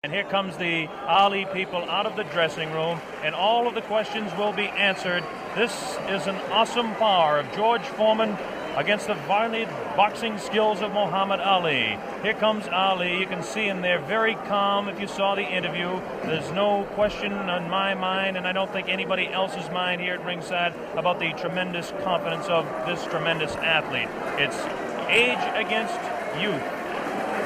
And here comes the Ali people out of the dressing room, and all of the questions will be answered. This is an awesome power of George Foreman against the violent boxing skills of Muhammad Ali. Here comes Ali. You can see him there very calm if you saw the interview. There's no question on my mind, and I don't think anybody else's mind here at ringside, about the tremendous confidence of this tremendous athlete. It's age against youth.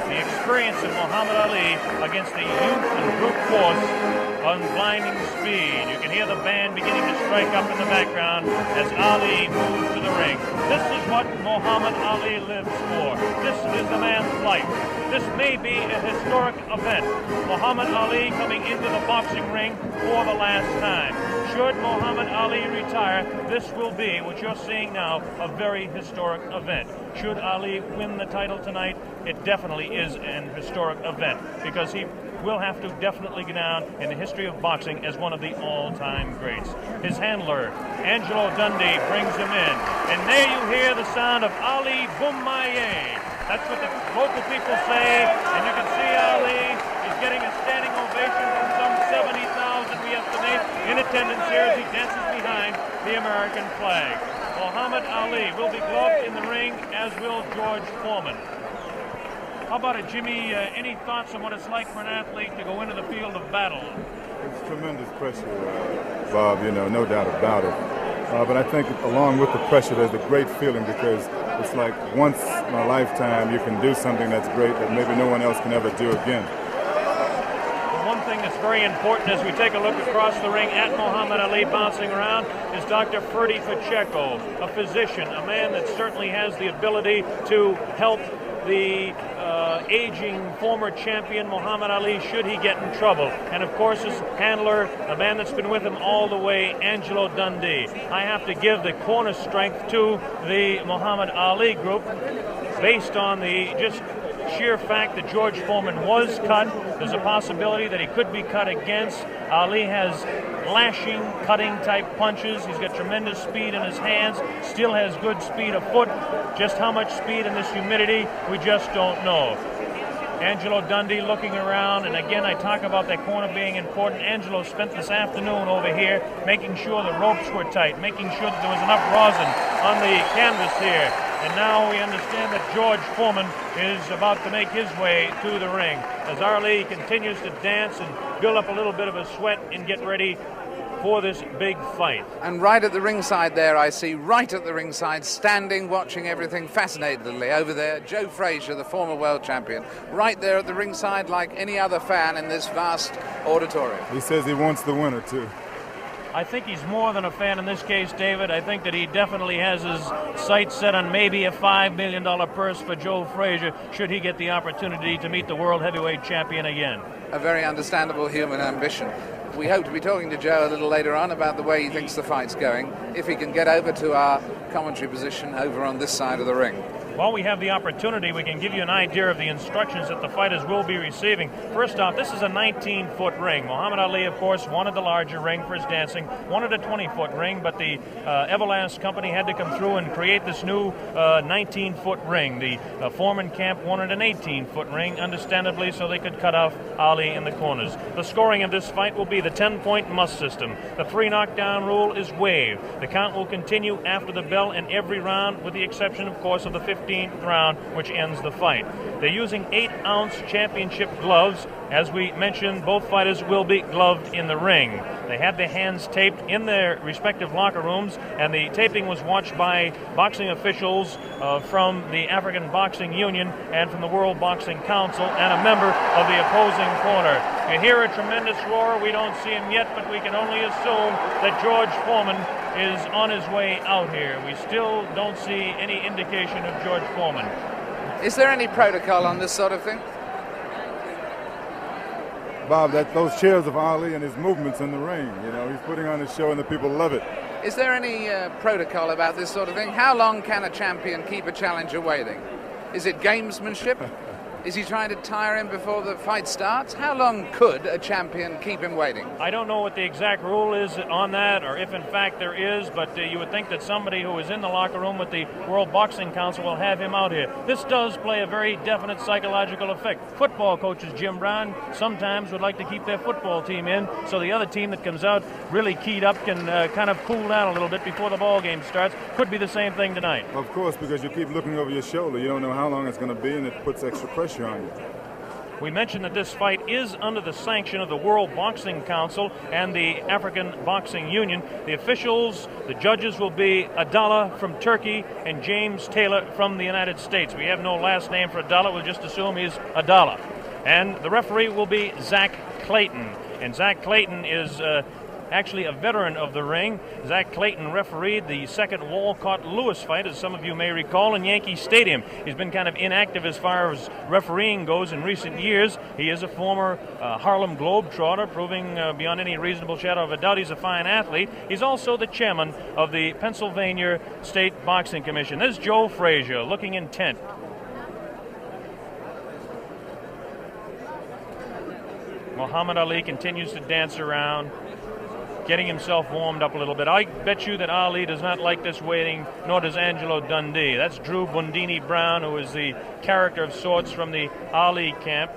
The experience of Muhammad Ali against the youth and brute force on blinding speed. You can hear the band beginning to strike up in the background as Ali moves to the ring. This is what Muhammad Ali lives for. This is the man's life. This may be a historic event. Muhammad Ali coming into the boxing ring for the last time. Should Muhammad Ali retire, this will be, what you're seeing now, a very historic event. Should Ali win the title tonight, it definitely is an historic event, because he will have to definitely go down in the history of boxing as one of the all-time greats. His handler, Angelo Dundee, brings him in. And there you hear the sound of Ali Boumaier. That's what the local people say, and you can see Ali is getting a standing ovation from some 70,000, we estimate, in attendance here as he dances behind the American flag. Muhammad Ali will be gloved in the ring, as will George Foreman. How about it, Jimmy? Any thoughts on what it's like for an athlete to go into the field of battle? It's tremendous pressure, Bob, no doubt about it. But I think along with the pressure, there's a great feeling, because it's like once in a lifetime you can do something that's great that maybe no one else can ever do again. One thing that's very important as we take a look across the ring at Muhammad Ali bouncing around is Dr. Ferdy Pacheco, a physician, a man that certainly has the ability to help the aging former champion Muhammad Ali should he get in trouble. And of course his handler, a man that's been with him all the way, Angelo Dundee. I have to give the corner strength to the Muhammad Ali group based on the just sheer fact that George Foreman was cut. There's a possibility that he could be cut against. Ali has lashing, cutting type punches. He's got tremendous speed in his hands, still has good speed afoot. Just how much speed in this humidity, we just don't know. Angelo Dundee looking around, and again I talk about that corner being important. Angelo spent this afternoon over here making sure the ropes were tight, making sure that there was enough rosin on the canvas here. And now we understand that George Foreman is about to make his way to the ring as Ali continues to dance and build up a little bit of a sweat and get ready for this big fight. And right at the ringside there, I see right at the ringside, standing, watching everything fascinatedly over there, Joe Frazier, the former world champion, right there at the ringside like any other fan in this vast auditorium. He says he wants the winner too. I think he's more than a fan in this case, David. I think that he definitely has his sights set on maybe a $5 million purse for Joe Frazier should he get the opportunity to meet the world heavyweight champion again. A very understandable human ambition. We hope to be talking to Joe a little later on about the way he thinks the fight's going, if he can get over to our commentary position over on this side of the ring. While we have the opportunity, we can give you an idea of the instructions that the fighters will be receiving. First off, this is a 19-foot ring. Muhammad Ali, of course, wanted the larger ring for his dancing, wanted a 20-foot ring, but the Everlast company had to come through and create this new 19-foot ring. The Foreman camp wanted an 18-foot ring, understandably, so they could cut off Ali in the corners. The scoring of this fight will be the 10-point must system. The 3 knockdown rule is waived. The count will continue after the bell in every round, with the exception, of course, of the 15th round, which ends the fight. They're using 8-ounce championship gloves. As we mentioned, both fighters will be gloved in the ring. They had their hands taped in their respective locker rooms, and the taping was watched by boxing officials from the African Boxing Union and from the World Boxing Council, and a member of the opposing corner. You hear a tremendous roar. We don't see him yet, but we can only assume that George Foreman is on his way out here. We still don't see any indication of George Foreman. Is there any protocol on this sort of thing? Bob, those cheers of Ali and his movements in the ring, he's putting on a show and the people love it. Is there any protocol about this sort of thing? How long can a champion keep a challenger waiting? Is it gamesmanship? Is he trying to tire him before the fight starts? How long could a champion keep him waiting? I don't know what the exact rule is on that, or if in fact there is, but you would think that somebody who is in the locker room with the World Boxing Council will have him out here. This does play a very definite psychological effect. Football coaches, Jim Brown, sometimes would like to keep their football team in, so the other team that comes out really keyed up can kind of cool down a little bit before the ball game starts. Could be the same thing tonight. Of course, because you keep looking over your shoulder. You don't know how long it's going to be, and it puts extra pressure on you. We mentioned that this fight is under the sanction of the World Boxing Council and the African Boxing Union. The officials, the judges will be Adala from Turkey and James Taylor from the United States. We have no last name for Adala. We'll just assume he's Adala. And the referee will be Zach Clayton. And Zach Clayton is actually a veteran of the ring. Zach Clayton refereed the second Walcott-Lewis fight, as some of you may recall, in Yankee Stadium. He's been kind of inactive as far as refereeing goes in recent years. He is a former Harlem Globetrotter, proving beyond any reasonable shadow of a doubt he's a fine athlete. He's also the chairman of the Pennsylvania State Boxing Commission. There's Joe Frazier, looking intent. Muhammad Ali continues to dance around, getting himself warmed up a little bit. I bet you that Ali does not like this waiting, nor does Angelo Dundee. That's Drew Bundini Brown, who is the character of sorts from the Ali camp.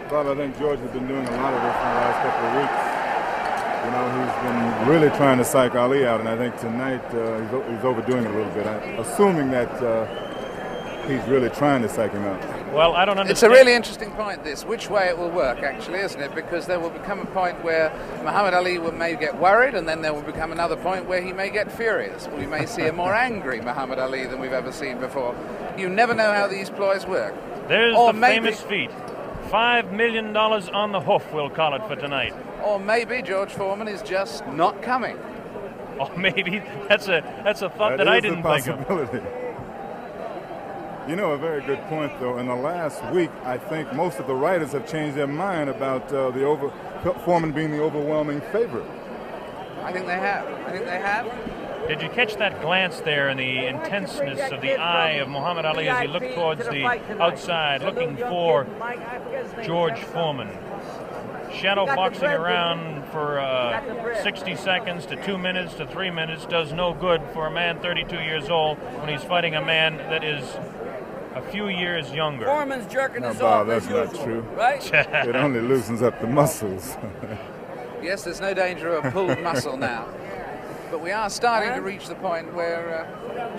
Bob, I think George has been doing a lot of this in the last couple of weeks. You know, he's been really trying to psych Ali out, and I think tonight he's overdoing it a little bit. Assuming that he's really trying to psych him out. Well, I don't understand. It's a really interesting point, this, which way it will work, actually, isn't it? Because there will become a point where Muhammad Ali may get worried, and then there will become another point where he may get furious. We may see a more angry Muhammad Ali than we've ever seen before. You never know how these ploys work. There's the famous feat. $5 million on the hoof, we'll call it, for tonight. Or maybe George Foreman is just not coming. Or maybe that's a thought that I didn't think of. You know, a very good point, though. In the last week, I think most of the writers have changed their mind about Foreman being the overwhelming favorite. I think they have. Did you catch that glance there and the intenseness of the eye of Muhammad Ali as he looked towards the outside, looking for George Foreman? Shadow boxing around for 60 seconds to 2 minutes to 3 minutes does no good for a man 32 years old when he's fighting a man that is a few years younger. Foreman's jerking no, us Bob, off. that's not usual, true. Right? It only loosens up the muscles. Yes, there's no danger of a pulled muscle now. But we are starting to reach the point where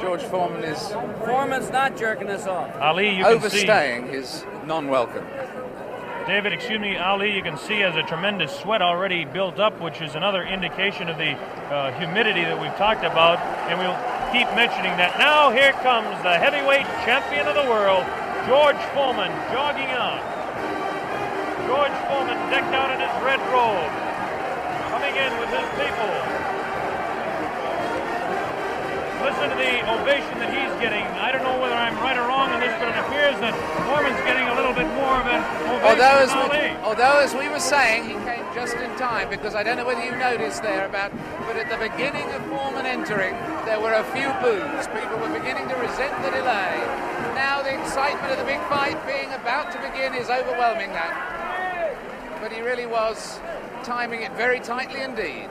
George Foreman is... Foreman's not jerking us off. Ali, you can overstaying his non-welcome. David, excuse me, Ali, you can see has a tremendous sweat already built up, which is another indication of the humidity that we've talked about, and we'll keep mentioning that. Now here comes the heavyweight champion of the world, George Foreman, jogging out. George Foreman decked out in his red robe, coming in with his people. Listen to the ovation that he's getting. I don't know whether I'm right or wrong on this, but it appears that Foreman's getting a little bit more of an ovation than Ali. Although, as we were saying, he came just in time, because I don't know whether you noticed there but at the beginning of Foreman entering, there were a few boos. People were beginning to resent the delay. Now the excitement of the big fight being about to begin is overwhelming that. But he really was timing it very tightly indeed.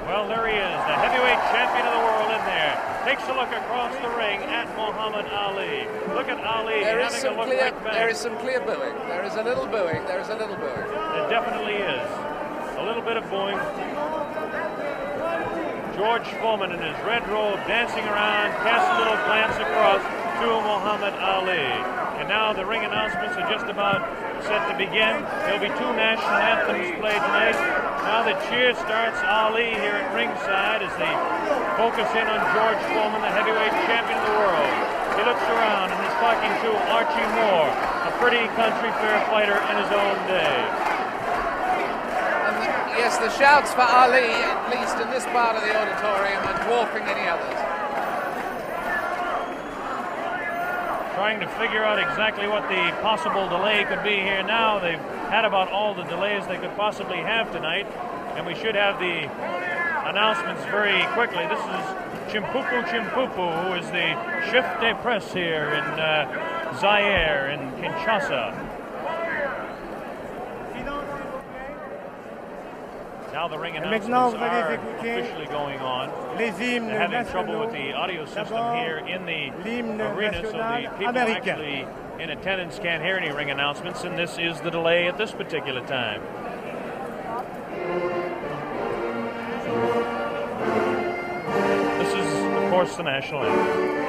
Well, there he is, the heavyweight champion of the world in there. Takes a look across the ring at Muhammad Ali. Look at Ali having a look right back. There is some clear booing. There is a little booing. There is a little booing. It definitely is. A little bit of booing. George Foreman in his red robe dancing around, casts a little glance across to Muhammad Ali. And now the ring announcements are just about set to begin. There'll be two national anthems played tonight. Now the cheer starts. Ali here at ringside as they focus in on George Foreman, the heavyweight champion of the world. He looks around and is talking to Archie Moore, a pretty country fair fighter in his own day. Yes, the shouts for Ali, at least in this part of the auditorium, are dwarfing any others. Trying to figure out exactly what the possible delay could be here now. They've had about all the delays they could possibly have tonight, and we should have the announcements very quickly. This is Chimpupu Chimpupu, who is the chef de presse here in Zaire, in Kinshasa. Now the ring announcements are officially going on. They're having trouble with the audio system here in the arena, so the people actually in attendance can't hear any ring announcements, and this is the delay at this particular time. This is, of course, the national anthem.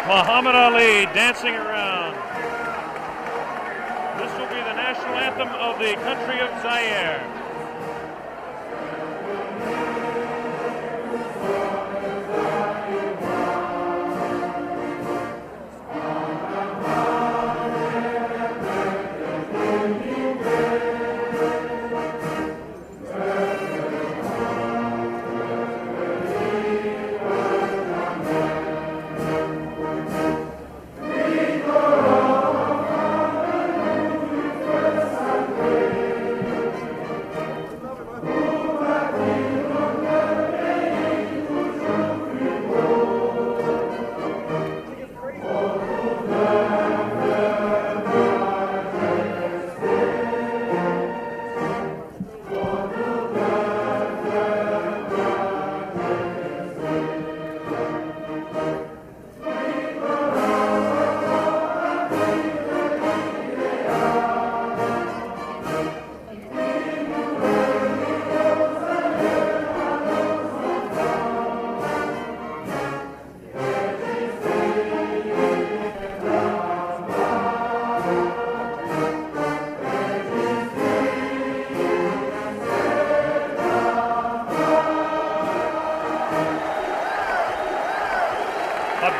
Muhammad Ali dancing around. This will be the national anthem of the country of Zaire.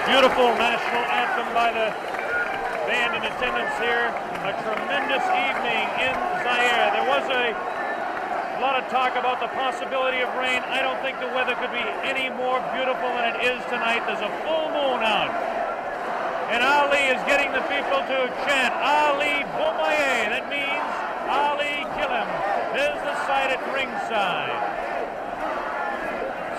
Beautiful national anthem by the band in attendance here. A tremendous evening in Zaire. There was a lot of talk about the possibility of rain. I don't think the weather could be any more beautiful than it is tonight. There's a full moon out. And Ali is getting the people to chant, Ali Bomaye. That means Ali kill him. There's the sight at ringside.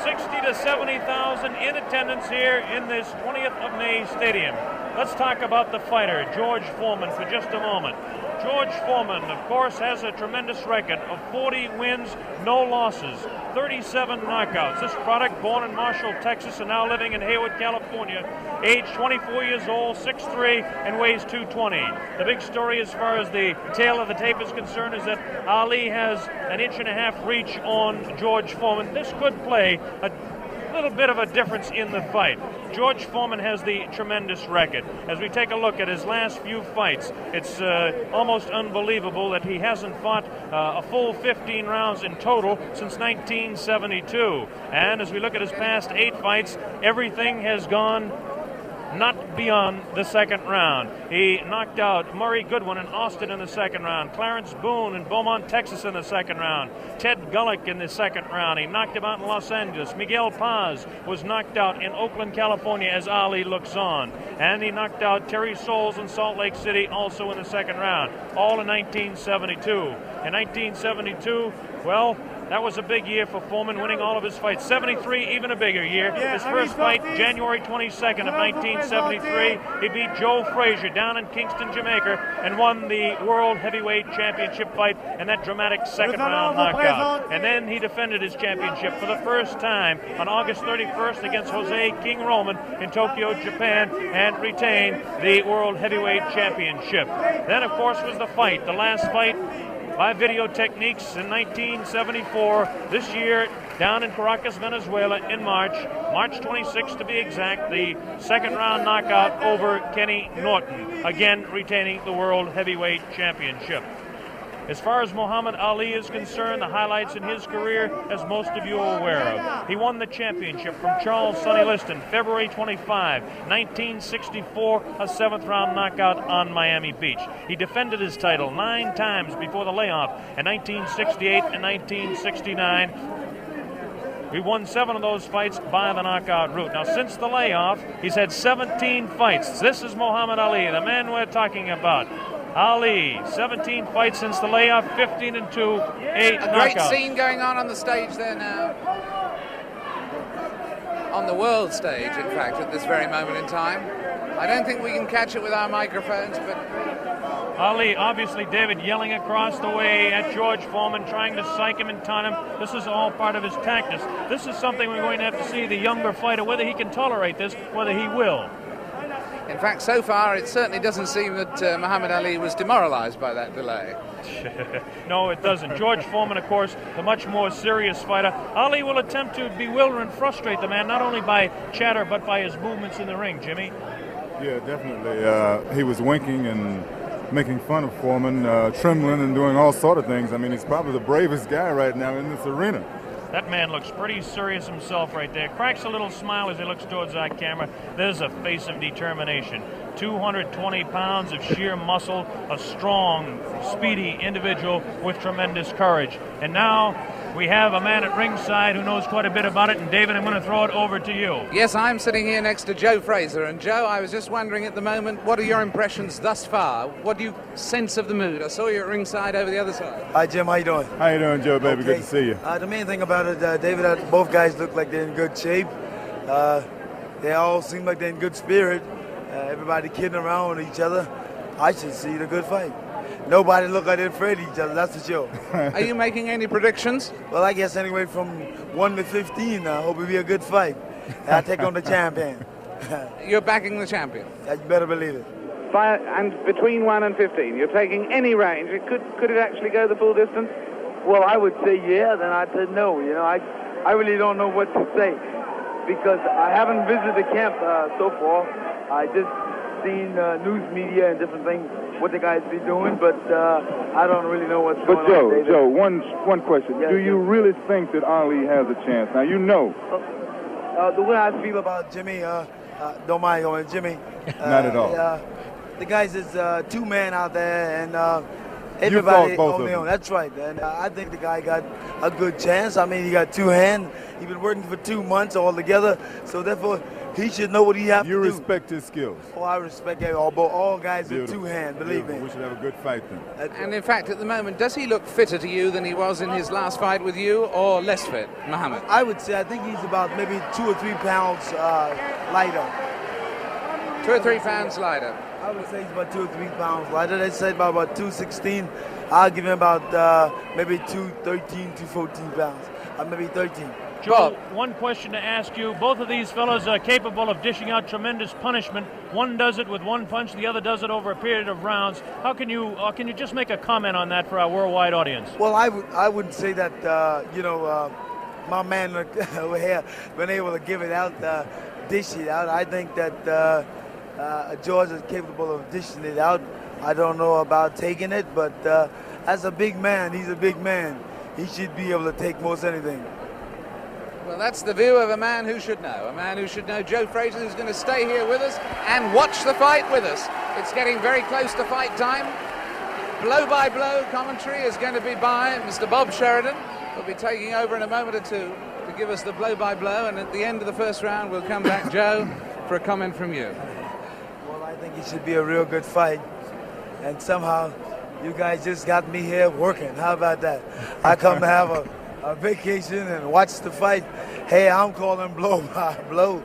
60 to 70,000 in attendance here in this 20th of May stadium. Let's talk about the fighter, George Foreman, for just a moment. George Foreman, of course, has a tremendous record of 40 wins, no losses, 37 knockouts. This product, born in Marshall, Texas, and now living in Hayward, California, age 24 years old, 6'3", and weighs 220. The big story as far as the tail of the tape is concerned is that Ali has an 1.5 inch reach on George Foreman. This could play a little bit of a difference in the fight. George Foreman has the tremendous record. As we take a look at his last few fights, it's almost unbelievable that he hasn't fought a full 15 rounds in total since 1972. And as we look at his past 8 fights, everything has gone not beyond the second round. He knocked out Murray Goodwin in Austin in the second round, Clarence Boone in Beaumont, Texas in the second round, Ted Gullick in the second round. He knocked him out in Los Angeles. Miguel Paz was knocked out in Oakland, California as Ali looks on. And he knocked out Terry Souls in Salt Lake City also in the second round, all in 1972. In 1972, well, that was a big year for Foreman, winning all of his fights. 73, even a bigger year. His first fight, January 22nd of 1973, he beat Joe Frazier down in Kingston, Jamaica, and won the World Heavyweight Championship fight in that dramatic second-round knockout. And then he defended his championship for the first time on August 31st against Jose King Roman in Tokyo, Japan, and retained the World Heavyweight Championship. Then, of course, was the fight, the last fight by video techniques in 1974. This year, down in Caracas, Venezuela, in March 26th to be exact, the second-round knockout over Kenny Norton, again retaining the World Heavyweight Championship. As far as Muhammad Ali is concerned, the highlights in his career, as most of you are aware of. He won the championship from Charles Sonny Liston, February 25, 1964, a seventh-round knockout on Miami Beach. He defended his title 9 times before the layoff in 1968 and 1969. We won 7 of those fights by the knockout route. Now, since the layoff, he's had 17 fights. This is Muhammad Ali, the man we're talking about. Ali, 17 fights since the layoff, 15-2, 8 knockouts. A great scene going on the stage there now. On the world stage, in fact, at this very moment in time. I don't think we can catch it with our microphones, but... Ali, obviously, David, yelling across the way at George Foreman, trying to psych him and taunt him. This is all part of his tactics. This is something we're going to have to see the younger fighter, whether he can tolerate this, whether he will. In fact, so far, it certainly doesn't seem that Muhammad Ali was demoralized by that delay. No, it doesn't. George Foreman, of course, the much more serious fighter. Ali will attempt to bewilder and frustrate the man, not only by chatter, but by his movements in the ring, Jimmy. Yeah, definitely. He was winking and making fun of Foreman, trembling and doing all sort of things. I mean, he's probably the bravest guy right now in this arena. That man looks pretty serious himself right there. Cracks a little smile as he looks towards that camera. There's a face of determination. 220 pounds of sheer muscle, a strong, speedy individual with tremendous courage. And now we have a man at ringside who knows quite a bit about it. And David, I'm going to throw it over to you. Yes, I'm sitting here next to Joe Fraser. And Joe, I was just wondering at the moment, what are your impressions thus far? What do you sense of the mood? I saw you at ringside over the other side. Hi, Jim. How you doing? How you doing, Joe, baby? Okay. Good to see you. The main thing about it, David, both guys look like they're in good shape. They all seem like they're in good spirit. Everybody kidding around with each other. I should see the good fight. Nobody look like they're afraid of each other, that's for sure. Are you making any predictions? Well, I guess anyway from 1 to 15, I hope it'll be a good fight. I'll take on the champion. You're backing the champion? You better believe it. And between 1 and 15, you're taking any range. Could it actually go the full distance? Well, I would say yeah, then I'd say no. You know, I really don't know what to say because I haven't visited the camp so far. I just seen news media and different things, what the guys be doing, but I don't really know what's going on. But Joe, one question. Yes, do you really think that Ali has a chance? Now, you know. The way I feel about Jimmy, don't mind going, Jimmy. Not at all. The guys is 2-man out there, and everybody on their own. That's right. And I think the guy got a good chance. I mean, he got 2 hands. He's been working for 2 months altogether, so therefore he should know what he has to do. You respect his skills. Oh, I respect all guys with Beautiful. 2 hands, believe Beautiful. me. We should have a good fight then. And in fact, at the moment, does he look fitter to you than he was in his last fight with you, or less fit, Muhammad? I would say I think he's about maybe 2 or 3 pounds lighter. 2 or 3 pounds lighter. I would say he's about 2 or 3 pounds lighter. They said about 216. I'll give him about maybe 213, 214 pounds. Maybe 13. Joe, one question to ask you. Both of these fellows are capable of dishing out tremendous punishment. One does it with 1 punch, the other does it over a period of rounds. How can you just make a comment on that for our worldwide audience? Well, I wouldn't say that, my man over here been able to give it out, dish it out. I think that George is capable of dishing it out. I don't know about taking it, but as a big man, he's a big man. He should be able to take most anything. Well, that's the view of a man who should know. A man who should know, Joe Frazier, who's going to stay here with us and watch the fight with us. It's getting very close to fight time. Blow-by-blow commentary is going to be by Mr. Bob Sheridan. He'll be taking over in a moment or two to give us the blow-by-blow, and at the end of the first round, we'll come back, Joe, for a comment from you. Well, I think it should be a real good fight. And somehow, you guys just got me here working. How about that? I come to have a vacation and watch the fight. Hey, I'm calling blow by blow.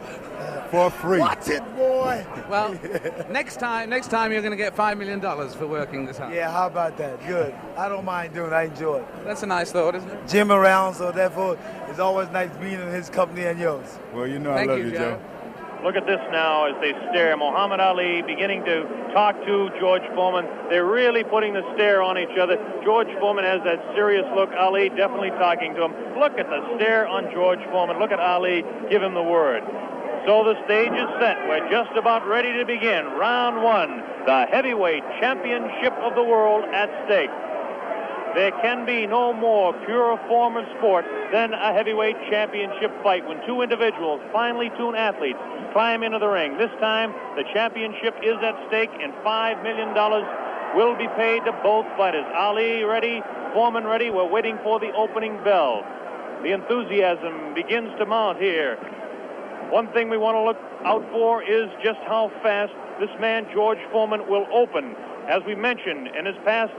For free. Watch it, boy. Well, next time you're going to get $5 million for working this hard. Yeah, how about that? Good. I don't mind doing it. I enjoy it. That's a nice thought, isn't it? Jim around, so therefore it's always nice being in his company and yours. Well, you know Thank I love you, you, Joe. Look at this now as they stare. Muhammad Ali beginning to talk to George Foreman. They're really putting the stare on each other. George Foreman has that serious look. Ali definitely talking to him. Look at the stare on George Foreman. Look at Ali give him the word. So the stage is set. We're just about ready to begin. Round one, the heavyweight championship of the world at stake. There can be no more pure form of sport than a heavyweight championship fight when two individuals, finely tuned athletes, climb into the ring. This time, the championship is at stake, and $5 million will be paid to both fighters. Ali ready, Foreman ready. We're waiting for the opening bell. The enthusiasm begins to mount here. One thing we want to look out for is just how fast this man, George Foreman, will open. As we mentioned, in his past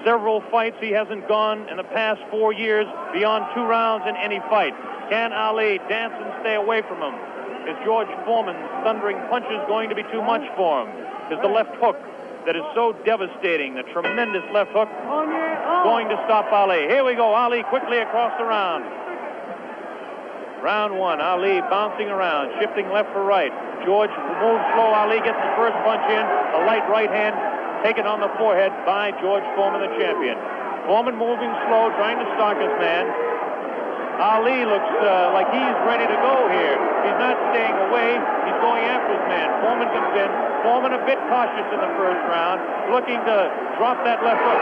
several fights, he hasn't gone in the past 4 years beyond 2 rounds in any fight. Can Ali dance and stay away from him? Is George Foreman's thundering punches going to be too much for him? Is the left hook that is so devastating, the tremendous left hook, going to stop Ali? Here we go, Ali quickly across the round. Round one, Ali bouncing around, shifting left for right. George moves slow. Ali gets the first punch in, a light right hand taken on the forehead by George Foreman, the champion. Foreman moving slow, trying to stalk his man. Ali looks like he's ready to go here. He's not staying away. He's going after his man. Foreman comes in. Foreman a bit cautious in the first round, looking to drop that left hook.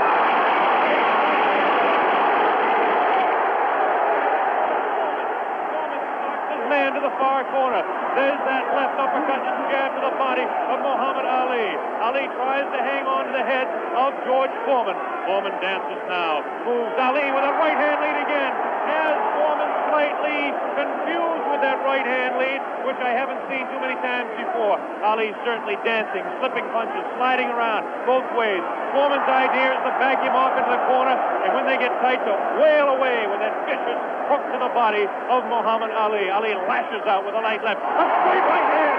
Man to the far corner. There's that left uppercut and jab to the body of Muhammad Ali. Ali tries to hang on to the head of George Foreman. Foreman dances now. Moves Ali with a right hand lead again. Has Foreman slightly confused with that right hand lead, which I haven't seen too many times before. Ali certainly dancing, slipping punches, sliding around both ways. Foreman's idea is to back him off into the corner, and when they get tight, to wail away with that vicious hook to the body of Muhammad Ali. Ali lashes out with a light left. A straight right hand.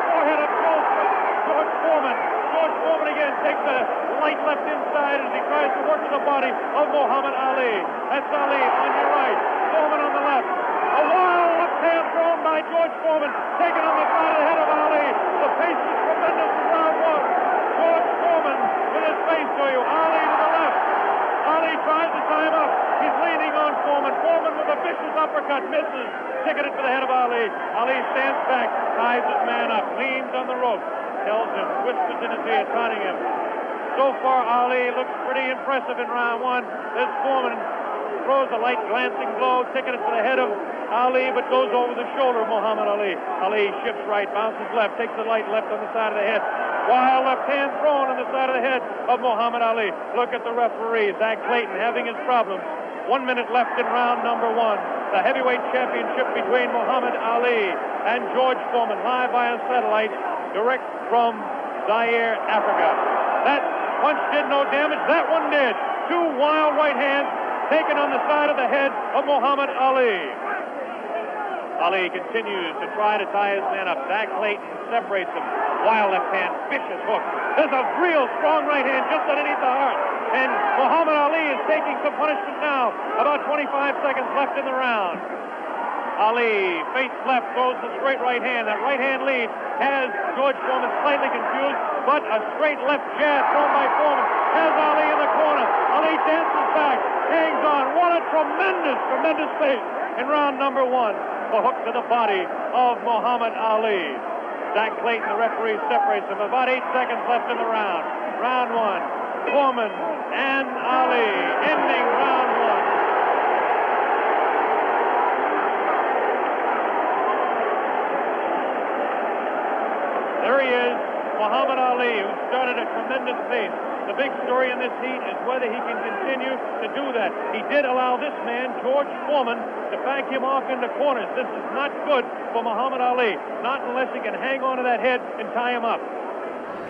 Forehead of George Foreman. George Foreman again takes a light left inside as he tries to work to the body of Muhammad Ali. That's Ali on your right. Foreman on the left. A wild left hand thrown by George Foreman. Taken on the side of the head of Ali. The pace is tremendous in round one. George Foreman with his face to you. Ali to the left. Ali tries to tie him up. He's leaning on Foreman. Foreman with a vicious uppercut misses. Ticketed for the head of Ali. Ali stands back, ties his man up, leans on the rope, tells him, whispers in his ear, taunting him. So far, Ali looks pretty impressive in round one. This Foreman throws a light glancing blow, ticketed for the head of Ali, but goes over the shoulder of Muhammad Ali. Ali shifts right, bounces left, takes the light left on the side of the head. Wild left hand thrown on the side of the head of Muhammad Ali. Look at the referee, Zach Clayton, having his problems. 1 minute left in round number one. The heavyweight championship between Muhammad Ali and George Foreman, live via satellite, direct from Zaire, Africa. That punch did no damage. That one did. 2 wild right hands taken on the side of the head of Muhammad Ali. Ali continues to try to tie his man up. Zach Clayton separates him. Wild left hand, vicious hook. There's a real strong right hand just underneath the heart. And Muhammad Ali is taking some punishment now. About 25 seconds left in the round. Ali, face left, throws the straight right hand. That right hand lead has George Foreman slightly confused, but a straight left jab thrown by Foreman has Ali in the corner. Ali dances back, hangs on. What a tremendous, tremendous pace in round number one. The hook to the body of Muhammad Ali. Zach Clayton, the referee, separates them. About 8 seconds left in the round. Round one, Foreman and Ali, ending round one. tremendous pace. The big story in this heat is whether he can continue to do that. He did allow this man, George Foreman, to back him off into corners. This is not good for Muhammad Ali, not unless he can hang on to that head and tie him up.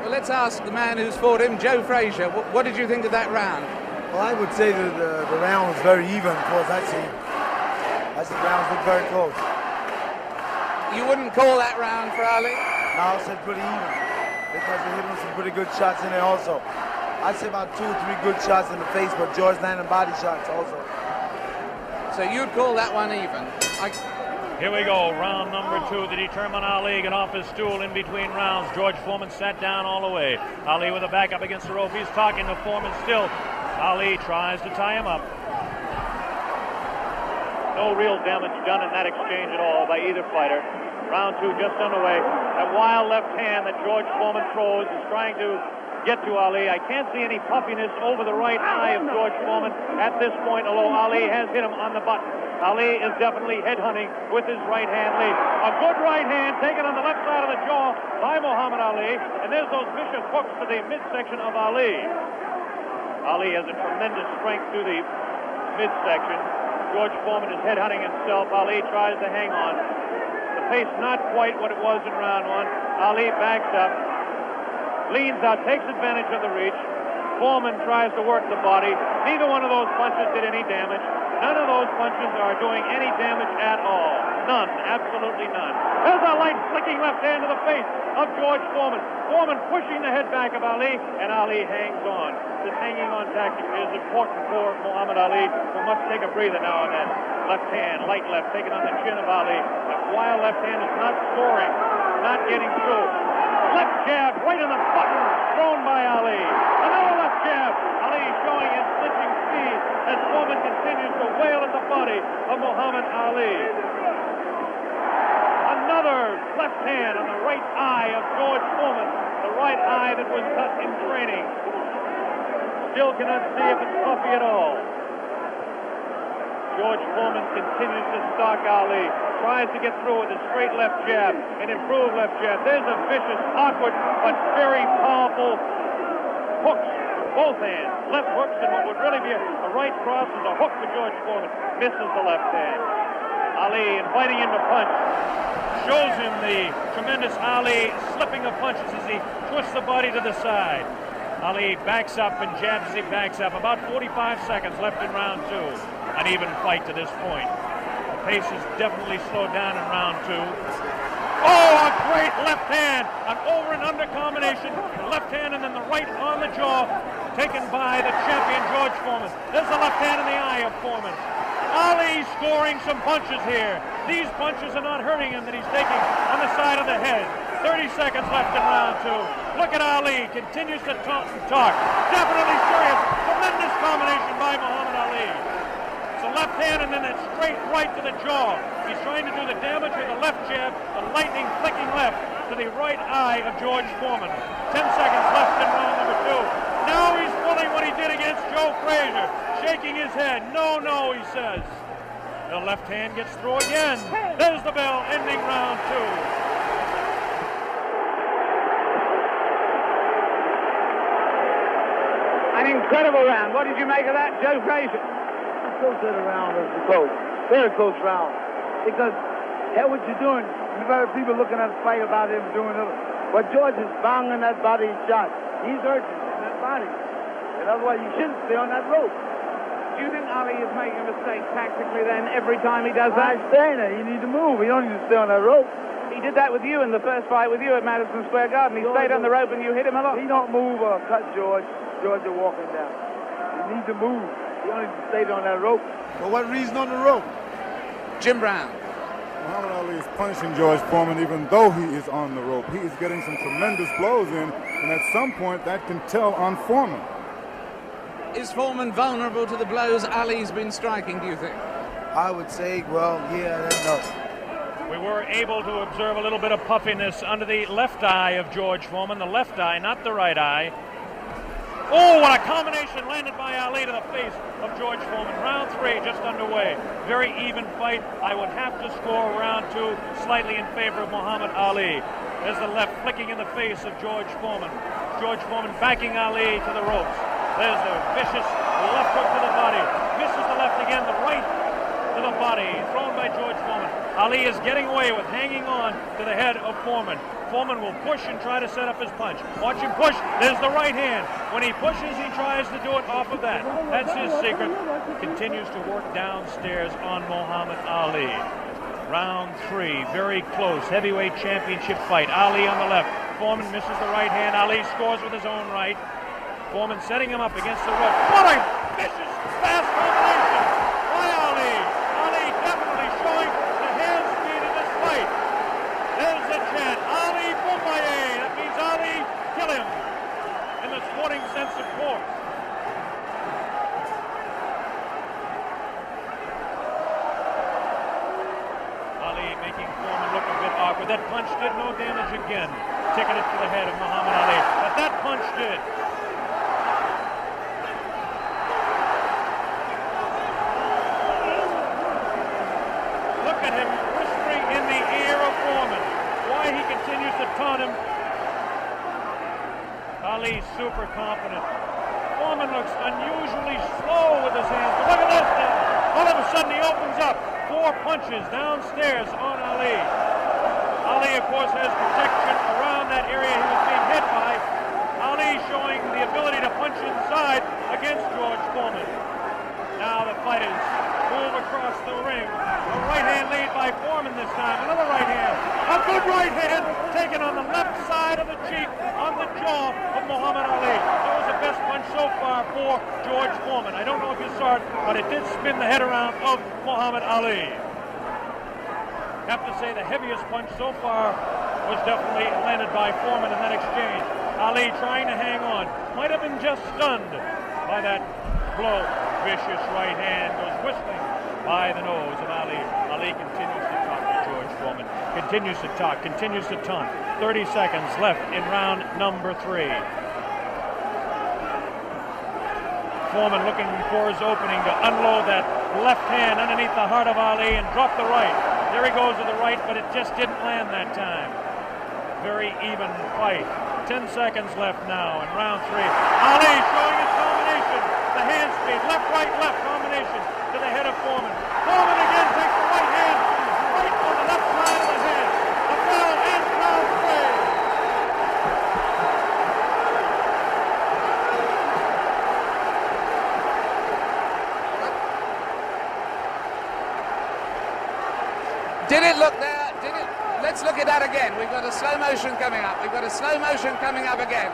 Well, let's ask the man who's fought him, Joe Frazier. What did you think of that round? Well, I would say that the round was very even. Of course, I see the rounds look very close. You wouldn't call that round for Ali? No, I said pretty even because they hit him some pretty good shots in there also. I'd say about 2 or 3 good shots in the face, but George landed body shots also. So you'd call that one even? Here we go, round number 2 to determine Ali. Get off his stool in between rounds. George Foreman sat down all the way. Ali with a back up against the rope. He's talking to Foreman still. Ali tries to tie him up. No real damage done in that exchange at all by either fighter. Round 2 just underway. That wild left hand that George Foreman throws is trying to get to Ali. I can't see any puffiness over the right eye of George Foreman at this point, although Ali has hit him on the button. Ali is definitely headhunting with his right hand lead. A good right hand taken on the left side of the jaw by Muhammad Ali, and there's those vicious hooks to the midsection of Ali. Ali has a tremendous strength through the midsection. George Foreman is headhunting himself. Ali tries to hang on. The pace not quite what it was in round 1. Ali backs up, leans out, takes advantage of the reach. Foreman tries to work the body. Neither one of those punches did any damage. None of those punches are doing any damage at all. None, absolutely none. There's a light flicking left hand to the face of George Foreman. Foreman pushing the head back of Ali, and Ali hangs on. This hanging on tactic is important for Muhammad Ali, who must take a breather now and then. Left hand, light left, taken on the chin of Ali. That wild left hand is not soaring, not getting through. Left jab right in the button, thrown by Ali. Another left jab. Ali showing his clinching speed as Foreman continues to wail at the body of Muhammad Ali. Another left hand on the right eye of George Foreman, the right eye that was cut in training. Still cannot see if it's puffy at all. George Foreman continues to stalk Ali, tries to get through with a straight left jab, an improved left jab. There's a vicious, awkward, but very powerful hooks with both hands. Left hooks, and what would really be a right cross is a hook for George Foreman. Misses the left hand. Ali inviting him to punch. Shows him the tremendous Ali slipping of punches as he twists the body to the side. Ali backs up and jabs as he backs up. About 45 seconds left in round 2. An even fight to this point. The pace is definitely slowed down in round 2. Oh, a great left hand. An over and under combination. Left hand and then the right on the jaw. Taken by the champion George Foreman. There's the left hand in the eye of Foreman. Ali scoring some punches here. These punches are not hurting him that he's taking on the side of the head. 30 seconds left in round 2. Look at Ali. Continues to talk and talk. Definitely serious. Tremendous combination by Muhammad Ali. It's a left hand and then a straight right to the jaw. He's trying to do the damage with the left jab, the lightning flicking left to the right eye of George Foreman. 10 seconds left in round number 2. Now he's pulling what he did against Joe Frazier, shaking his head. No, no, he says. The left hand gets through again. There's the bell, ending round 2. An incredible round. What did you make of that, Joe Frazier? I still said the round was close. Very close round. Because, hell, what you're doing, you've got people looking at the fight about him doing it. But George is banging that body shot. He's hurting in that body. And otherwise, you shouldn't stay on that rope. Do you think Ali is making a mistake tactically then every time he does that? I'm saying that. You need to move. You don't need to stay on that rope. He did that with you in the first fight with you at Madison Square Garden. He stayed on the rope and you hit him a lot. He don't move or cut George. George is walking down. You need to move. You don't need to stay on that rope. For what reason on the rope? Jim Brown. Muhammad Ali is punishing George Foreman even though he is on the rope. He is getting some tremendous blows in, and at some point that can tell on Foreman. Is Foreman vulnerable to the blows Ali's been striking, do you think? I would say, well, yeah, I don't know. We were able to observe a little bit of puffiness under the left eye of George Foreman. The left eye, not the right eye. Oh, what a combination landed by Ali to the face of George Foreman. Round 3 just underway. Very even fight. I would have to score round 2 slightly in favor of Muhammad Ali. There's the left flicking in the face of George Foreman. George Foreman backing Ali to the ropes. There's the vicious left hook to the body. Misses the left again, the right to the body, thrown by George Foreman. Ali is getting away with hanging on to the head of Foreman. Foreman will push and try to set up his punch. Watch him push. There's the right hand. When he pushes, he tries to do it off of that. That's his secret. Continues to work downstairs on Muhammad Ali. Round 3, very close, heavyweight championship fight. Ali on the left. Foreman misses the right hand. Ali scores with his own right. Foreman setting him up against the rope. What a vicious, fast combination by Ali. Ali definitely showing the hand speed in this fight. There's the chant. Ali Boombaye. That means Ali, kill him. In the sporting sense, of course. Ali making Foreman look a bit awkward. That punch did no damage again. Ticketed to the head of Muhammad Ali. But that punch did. Look at him whispering in the ear of Foreman. Why he continues to taunt him. Ali super confident. Foreman looks unusually slow with his hands. But look at this now. All of a sudden he opens up. 4 punches downstairs on Ali. Ali, of course, has protection around that area he was being hit by. Ali showing the ability to punch inside against George Foreman. Now the fighters move across the ring. A right hand lead by Foreman this time. Another right hand. A good right hand taken on the left side of the cheek, on the jaw of Muhammad Ali. That was the best punch so far for George Foreman. I don't know if you saw it, but it did spin the head around of Muhammad Ali. Have to say the heaviest punch so far was definitely landed by Foreman in that exchange. Ali trying to hang on. Might have been just stunned by that blow. Vicious right hand goes whistling by the nose of Ali. Ali continues to talk to George Foreman. Continues to talk, continues to taunt. 30 seconds left in round number 3. Foreman looking for his opening to unload that left hand underneath the heart of Ali and drop the right. There he goes to the right, but it just didn't land that time. Very even fight. 10 seconds left now in round 3. Ali showing his combination. The hand speed, left, right, combination to the head of Foreman. Foreman again takes the right hand, right on the left side of the head. The bell ends round 3. Did it look there? Did it? Let's look at that again. We've got a slow motion coming up. We've got a slow motion coming up again.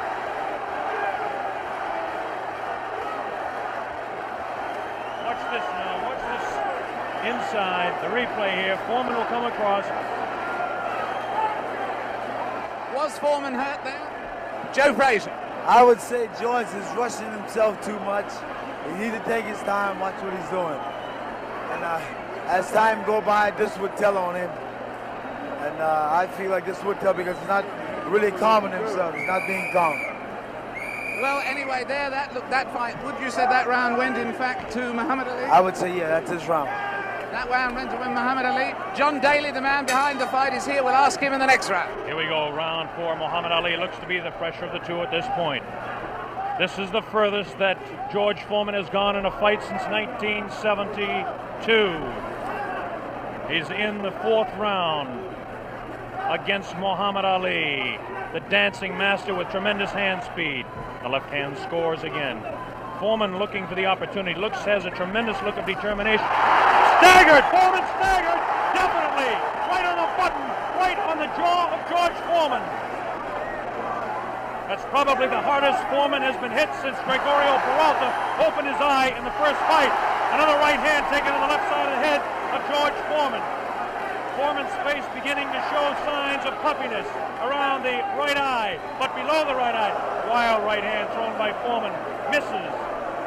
Watch this now. Watch this inside. The replay here. Foreman will come across. Was Foreman hurt there? Joe Frazier. I would say George is rushing himself too much. He needs to take his time, watch what he's doing. And as time go by, this would tell on him. And I feel like this would tell because he's not really calming himself. He's not being calm. Well, anyway, there, that fight, would you say that round went, in fact, to Muhammad Ali? I would say, yeah, that's his round. That round went to Muhammad Ali. John Daly, the man behind the fight, is here. We'll ask him in the next round. Here we go, round 4. Muhammad Ali looks to be the fresher of the two at this point. This is the furthest that George Foreman has gone in a fight since 1972. He's in the 4th round against Muhammad Ali, the dancing master with tremendous hand speed. The left hand scores again. Foreman looking for the opportunity. Has a tremendous look of determination. Staggered! Foreman staggered! Definitely! Right on the button! Right on the jaw of George Foreman. That's probably the hardest Foreman has been hit since Gregorio Peralta opened his eye in the first fight. Another right hand taken on the left side of the head of George Foreman. Foreman's face beginning to show signs of puffiness around the right eye, but below the right eye. Wild right hand thrown by Foreman. Misses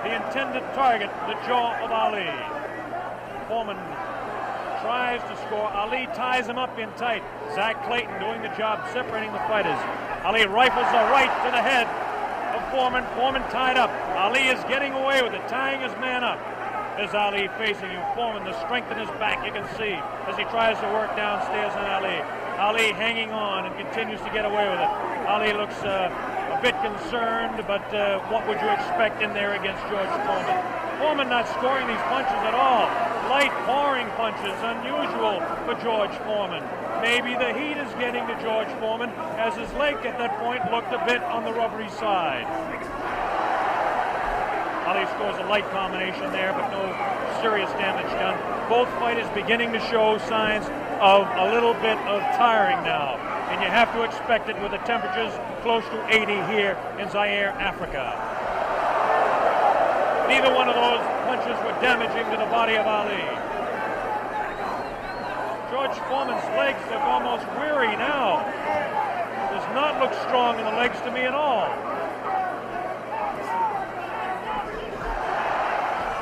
the intended target, the jaw of Ali. Foreman tries to score. Ali ties him up in tight. Zach Clayton doing the job separating the fighters. Ali rifles a right to the head of Foreman. Foreman tied up. Ali is getting away with it, tying his man up. There's Ali facing him. Foreman, the strength in his back, you can see as he tries to work downstairs on Ali. Ali hanging on and continues to get away with it. Ali looks a bit concerned, but what would you expect in there against George Foreman? Foreman not scoring these punches at all. Light pouring punches, unusual for George Foreman. Maybe the heat is getting to George Foreman, as his leg at that point looked a bit on the rubbery side. Ali scores a light combination there, but no serious damage done. Both fighters beginning to show signs of a little bit of tiring now, and you have to expect it with the temperatures close to 80 here in Zaire, Africa. Neither one of those punches were damaging to the body of Ali. George Foreman's legs look almost weary now. Does not look strong in the legs to me at all.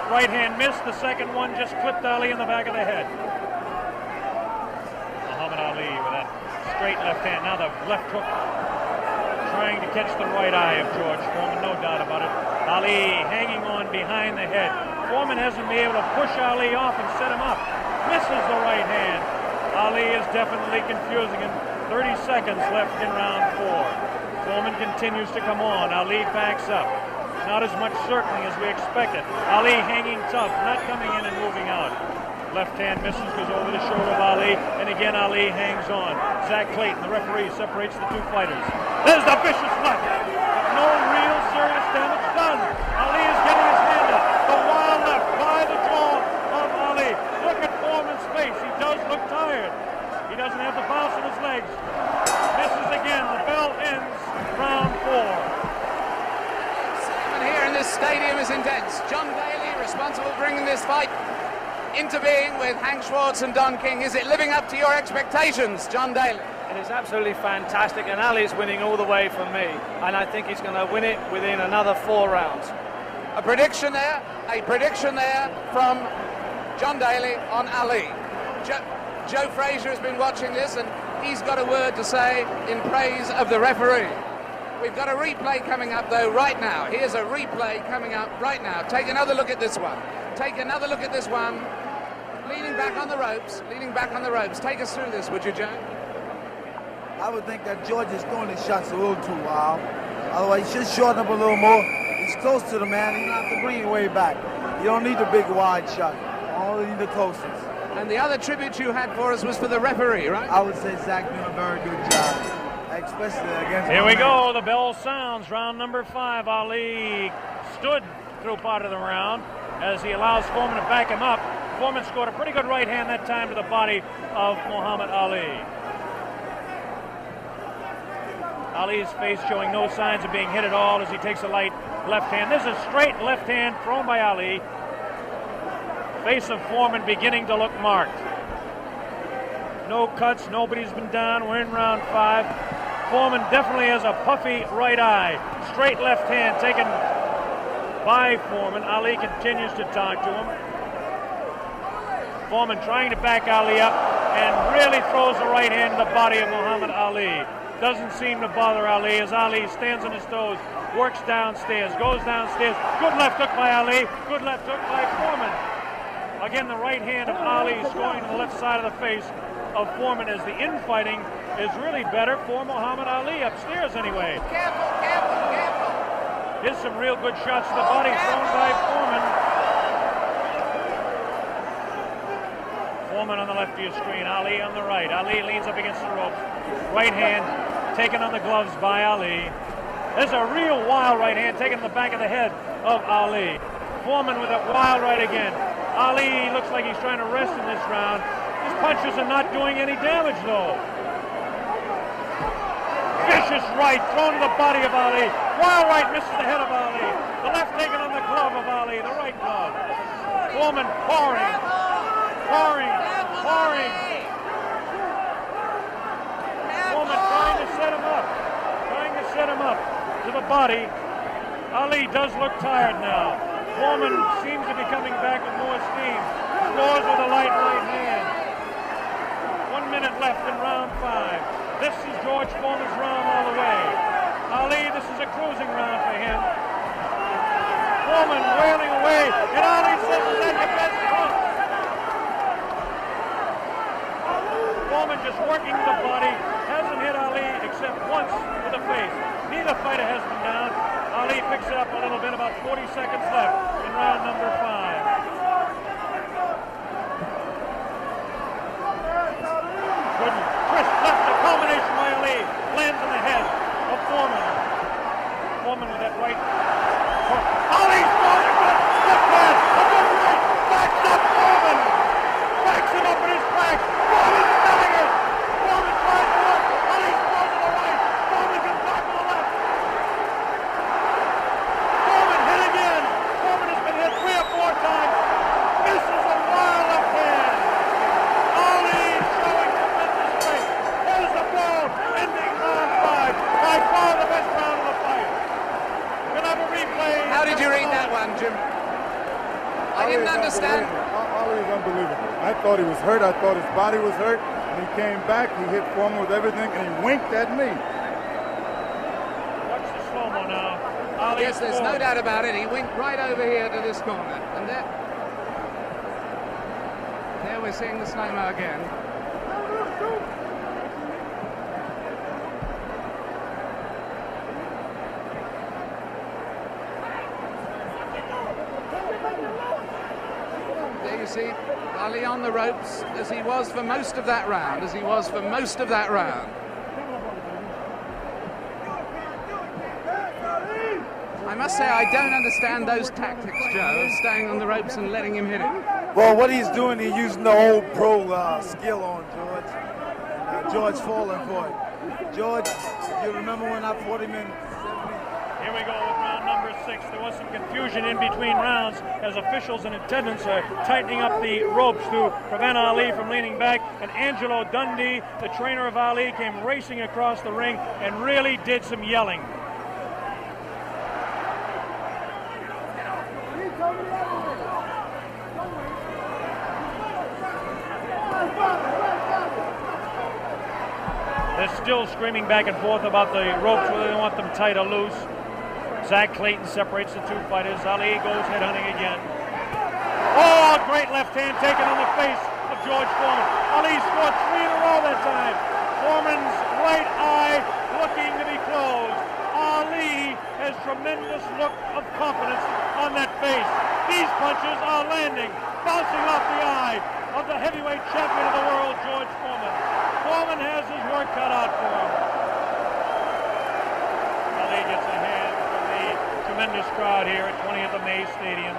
Right hand missed, the second one just clipped Ali in the back of the head. Muhammad Ali with that straight left hand. Now the left hook trying to catch the right eye of George Foreman, no doubt about it. Ali hanging on behind the head. Foreman hasn't been able to push Ali off and set him up. Misses the right hand. Ali is definitely confusing him. 30 seconds left in round 4. Foreman continues to come on. Ali backs up. Not as much certainly as we expected. Ali hanging tough, not coming in and moving out. Left hand misses, goes over the shoulder of Ali, and again Ali hangs on. Zach Clayton, the referee, separates the two fighters. There's the vicious left. No real serious damage done. Ali is getting his hand up. The wild left by the jaw of Ali. Look at Foreman's face. He does look tired. He doesn't have the bounce in his legs. Misses again. The bell ends round 4. Here in this stadium is intense. John Daly, responsible for bringing this fight into being with Hank Schwartz and Don King. Is it living up to your expectations, John Daly? It is absolutely fantastic, and Ali is winning all the way for me, and I think he's going to win it within another 4 rounds. A prediction there from John Daly on Ali. Joe Frazier has been watching this, and he's got a word to say in praise of the referee. We've got a replay coming up, though, right now. Here's a replay coming up right now. Take another look at this one. Take another look at this one. Leaning back on the ropes. Leaning back on the ropes. Take us through this, would you, Joe? I would think that George is throwing his shots a little too wild. Otherwise, he should shorten up a little more. He's close to the man. You don't have to bring it way back. You don't need the big wide shot. Only need the closest. And the other tribute you had for us was for the referee, right? I would say Zach doing a very good job. Especially against Here we go, the bell sounds, round number 5. Ali stood through part of the round as he allows Foreman to back him up. Foreman scored a pretty good right hand that time to the body of Muhammad Ali. Ali's face showing no signs of being hit at all as he takes a light left hand. This is a straight left hand thrown by Ali. Face of Foreman beginning to look marked. No cuts, nobody's been down. We're in round 5. Foreman definitely has a puffy right eye. Straight left hand taken by Foreman. Ali continues to talk to him. Foreman trying to back Ali up and really throws the right hand to the body of Muhammad Ali. Doesn't seem to bother Ali as Ali stands on his toes, works downstairs, goes downstairs. Good left hook by Ali. Good left hook by Foreman. Again, the right hand of Ali is going to the left side of the face of Foreman as the infighting is really better for Muhammad Ali, upstairs anyway. Careful, careful, careful. Here's some real good shots to the body thrown by Foreman. Foreman on the left of your screen, Ali on the right. Ali leans up against the ropes. Right hand taken on the gloves by Ali. There's a real wild right hand taken in the back of the head of Ali. Foreman with a wild right again. Ali looks like he's trying to rest in this round. His punches are not doing any damage, though. Vicious right thrown to the body of Ali. Wild right misses the head of Ali. The left taken on the glove of Ali, the right glove. Foreman pouring. Foreman trying to set him up to the body. Ali does look tired now. Foreman seems to be coming back with more steam. Scores with a light right hand. 1 minute left in round 5. This is George Foreman's round all the way. Ali, this is a cruising round for him. Foreman wailing away, and Ali says, "Is that your best punch?" Foreman just working the body, hasn't hit Ali except once to the face. Neither fighter has been down. Ali picks it up a little bit, about 40 seconds left in round number 5. Good crisp left, a combination by Ali. Lands in the head of Foreman. Foreman with that right. Ali's throwing a good left hand, a good right. Backs up Foreman. Backs him up in his back. Foreman selling it. Foreman tries to work. Ali's throws to the right. Foreman comes back to the left. Foreman hit again. Foreman has been hit 3 or 4 times. Misses a wild left hand. Ali showing tremendous strength. Here's the ball, ending round 5. By far the best round of the fight. We'll have a replay. How did you read that one, Jim? I didn't understand. Ali is unbelievable. I thought he was hurt. I thought his body was hurt. And he came back. He hit Foreman with everything, and he winked at me. Watch the slow-mo now. Ali Yes, there's no doubt about it. He winked right over here to this corner. And there we're seeing the slow-mo again. There you see Ali on the ropes as he was for most of that round, I must say, I don't understand those tactics, Joe, of staying on the ropes and letting him hit it. Well, what he's doing, he's using the old pro skill on George. And, George falling for it. George, you remember when I fought him in 70? Here we go with round number 6. There was some confusion in between rounds as officials in attendance are tightening up the ropes to prevent Ali from leaning back. And Angelo Dundee, the trainer of Ali, came racing across the ring and really did some yelling. They're still screaming back and forth about the ropes, whether they want them tight or loose. Zach Clayton separates the 2 fighters. Ali goes headhunting again. Oh, great left hand taken on the face of George Foreman. Ali scored 3 in a row that time. Foreman's right eye looking to be closed. Ali has tremendous look of confidence on that face. These punches are landing, bouncing off the eye of the heavyweight champion of the world, George Foreman. Foreman has his work cut out for him. Ali gets a hand from the tremendous crowd here at 20th of May Stadium.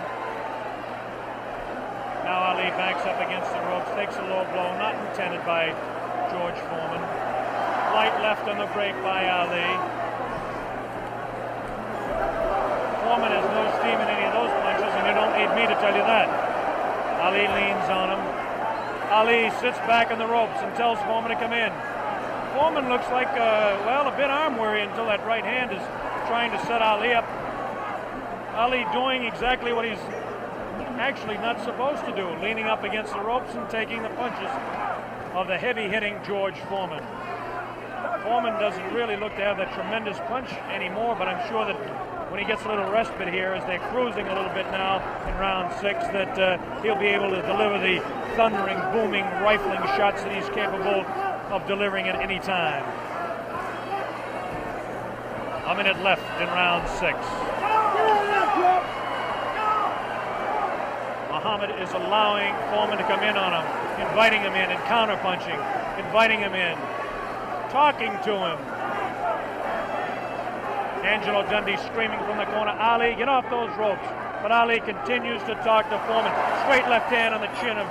Now Ali backs up against the ropes, takes a low blow, not intended by George Foreman. Light left on the break by Ali. Foreman has no steam in any of those punches, and you don't need me to tell you that. Ali leans on him. Ali sits back on the ropes and tells Foreman to come in. Foreman looks like, a bit arm weary until that right hand is trying to set Ali up. Ali doing exactly what he's actually not supposed to do, leaning up against the ropes and taking the punches of the heavy-hitting George Foreman. Foreman doesn't really look to have that tremendous punch anymore, but I'm sure that when he gets a little respite here, as they're cruising a little bit now in round 6, that he'll be able to deliver the thundering, booming, rifling shots that he's capable of delivering at any time. A minute left in round 6. Muhammad is allowing Foreman to come in on him, inviting him in and counter-punching, inviting him in, talking to him. Angelo Dundee screaming from the corner, Ali, get off those ropes. But Ali continues to talk to Foreman. Straight left hand on the chin of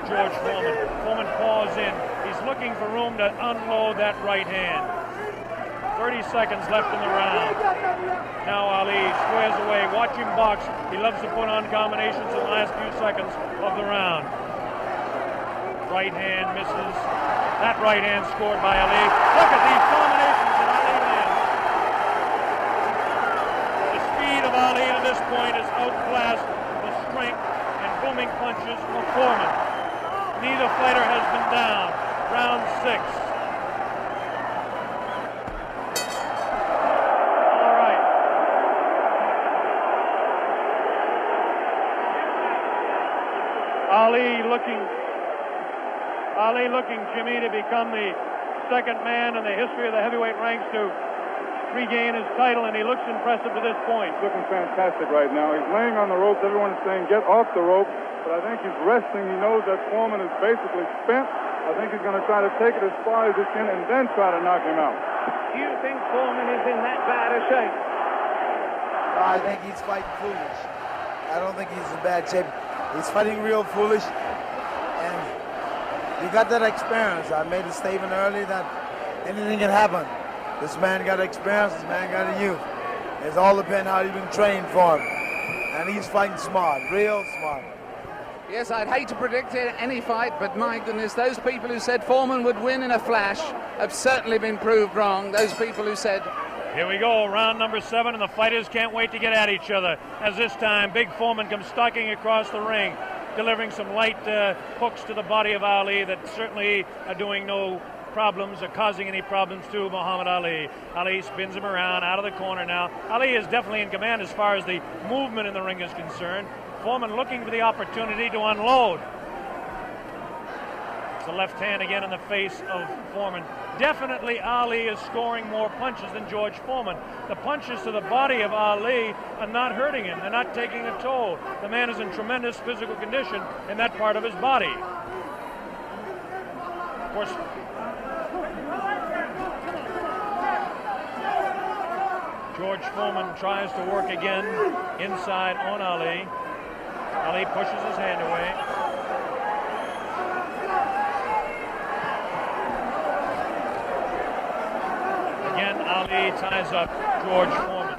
George Foreman. Foreman paws in. He's looking for room to unload that right hand. 30 seconds left in the round. Now Ali squares away. Watch him box. He loves to put on combinations in the last few seconds of the round. Right hand misses. That right hand scored by Ali. Look at these combinations that Ali lands. The speed of Ali at this point is outclassed the strength and booming punches of Foreman. Neither fighter has been down. Round 6. All right. Ali looking, Jimmy, to become the second man in the history of the heavyweight ranks to regain his title, and he looks impressive to this point. He's looking fantastic right now. He's laying on the ropes. Everyone is saying, get off the rope. But I think he's resting. He knows that Foreman is basically spent. I think he's going to try to take it as far as he can and then try to knock him out. Do you think Foreman is in that bad a shape? I think he's fighting foolish. I don't think he's in bad shape. He's fighting real foolish, and he got that experience. I made a statement earlier that anything can happen. This man got experience, this man got a youth. It's all depends how you've been trained for him. And he's fighting smart, real smart. Yes, I'd hate to predict any fight, but my goodness, those people who said Foreman would win in a flash have certainly been proved wrong. Those people who said... Here we go, round number 7, and the fighters can't wait to get at each other. As this time, Big Foreman comes stalking across the ring, delivering some light hooks to the body of Ali that certainly are doing no problems or causing any problems to Muhammad Ali. Ali spins him around out of the corner now. Ali is definitely in command as far as the movement in the ring is concerned. Foreman looking for the opportunity to unload. It's a left hand again in the face of Foreman. Definitely Ali is scoring more punches than George Foreman. The punches to the body of Ali are not hurting him. They're not taking a toll. The man is in tremendous physical condition in that part of his body. Of course, George Foreman tries to work again inside on Ali. Ali pushes his hand away. Again, Ali ties up George Foreman.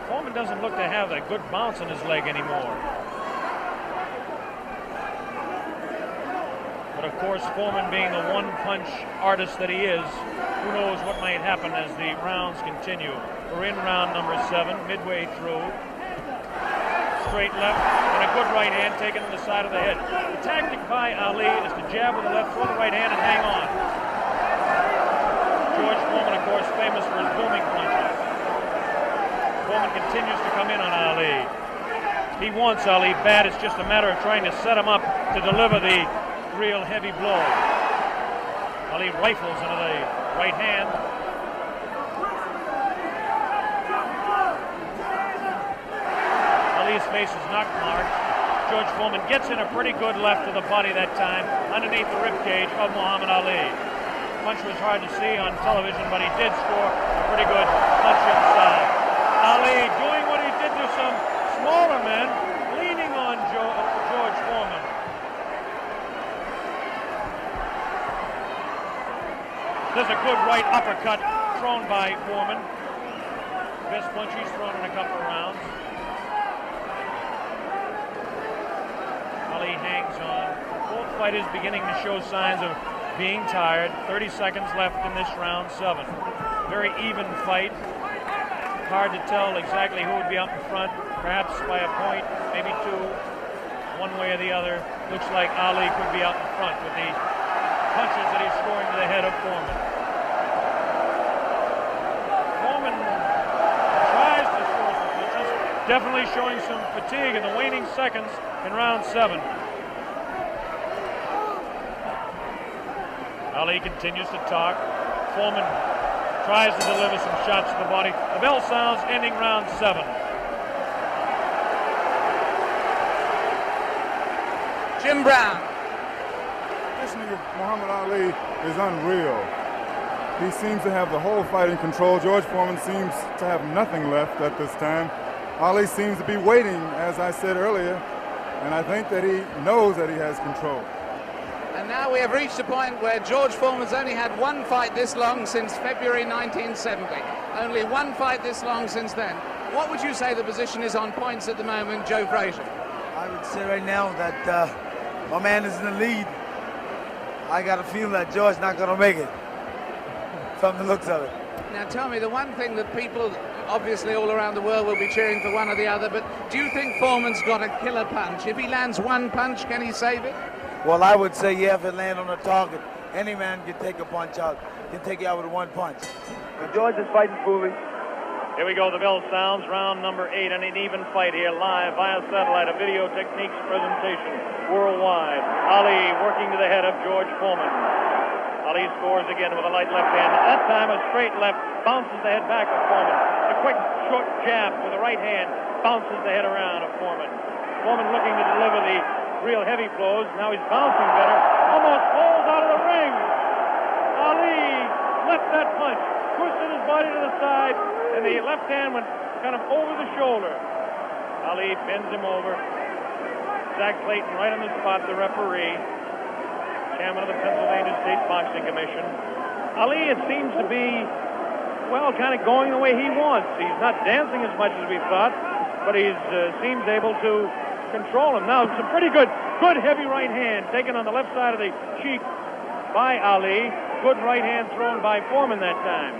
Foreman doesn't look to have a good bounce in his leg anymore. But of course, Foreman being the one-punch artist that he is, who knows what might happen as the rounds continue. We're in round number 7, midway through. Straight left and a good right hand taken on the side of the head. The tactic by Ali is to jab with the left, throw the right hand, and hang on. George Foreman, of course, famous for his booming punches. Foreman continues to come in on Ali. He wants Ali bad. It's just a matter of trying to set him up to deliver the real heavy blow. Ali rifles into the right hand. Ali's face is knock marked. George Foreman gets in a pretty good left to the body that time, underneath the rib cage of Muhammad Ali. Punch was hard to see on television, but he did score a pretty good punch inside. Ali doing what he did to some smaller men, leaning on George Foreman. There's a good right uppercut thrown by Foreman. Best punch he's thrown in a couple of rounds. Ali hangs on. Both fighters beginning to show signs of being tired. 30 seconds left in this round 7. Very even fight. Hard to tell exactly who would be up in front. Perhaps by a point, maybe 2. One way or the other. Looks like Ali could be out in front with the punches that he's scoring to the head of Foreman. Foreman tries to score some punches. Definitely showing some fatigue in the waning seconds in round 7. Ali continues to talk. Foreman tries to deliver some shots to the body. The bell sounds, ending round 7. Jim Brown. Conditioning of Muhammad Ali is unreal. He seems to have the whole fight in control. George Foreman seems to have nothing left at this time. Ali seems to be waiting, as I said earlier, and I think that he knows that he has control. And now we have reached a point where George Foreman's only had one fight this long since February 1970. Only one fight this long since then. What would you say the position is on points at the moment, Joe Frazier? I would say right now that my man is in the lead. I got a feeling that George's not going to make it, from the looks of it. Now tell me, the one thing that people obviously all around the world will be cheering for one or the other, but do you think Foreman's got a killer punch? If he lands one punch, can he save it? Well, I would say, yeah, if it lands on the target, any man can take a punch out, can take you out with one punch. But George is fighting foolish. Here we go, the bell sounds, round number 8, and an even fight here live via satellite, a Video Techniques presentation worldwide. Ali working to the head of George Foreman. Ali scores again with a light left hand. That time a straight left, bounces the head back of Foreman. A quick short jab with the right hand, bounces the head around of Foreman. Foreman looking to deliver the real heavy blows. Now he's bouncing better. Almost falls out of the ring. Ali left that punch, twisted his body to the side, and the left hand went kind of over the shoulder. Ali bends him over. Zach Clayton right on the spot, the referee, chairman of the Pennsylvania State Boxing Commission. Ali, it seems to be, well, kind of going the way he wants. He's not dancing as much as we thought, but he seems able to control him. Now, some pretty good heavy right hand taken on the left side of the cheek by Ali. Good right hand thrown by Foreman that time.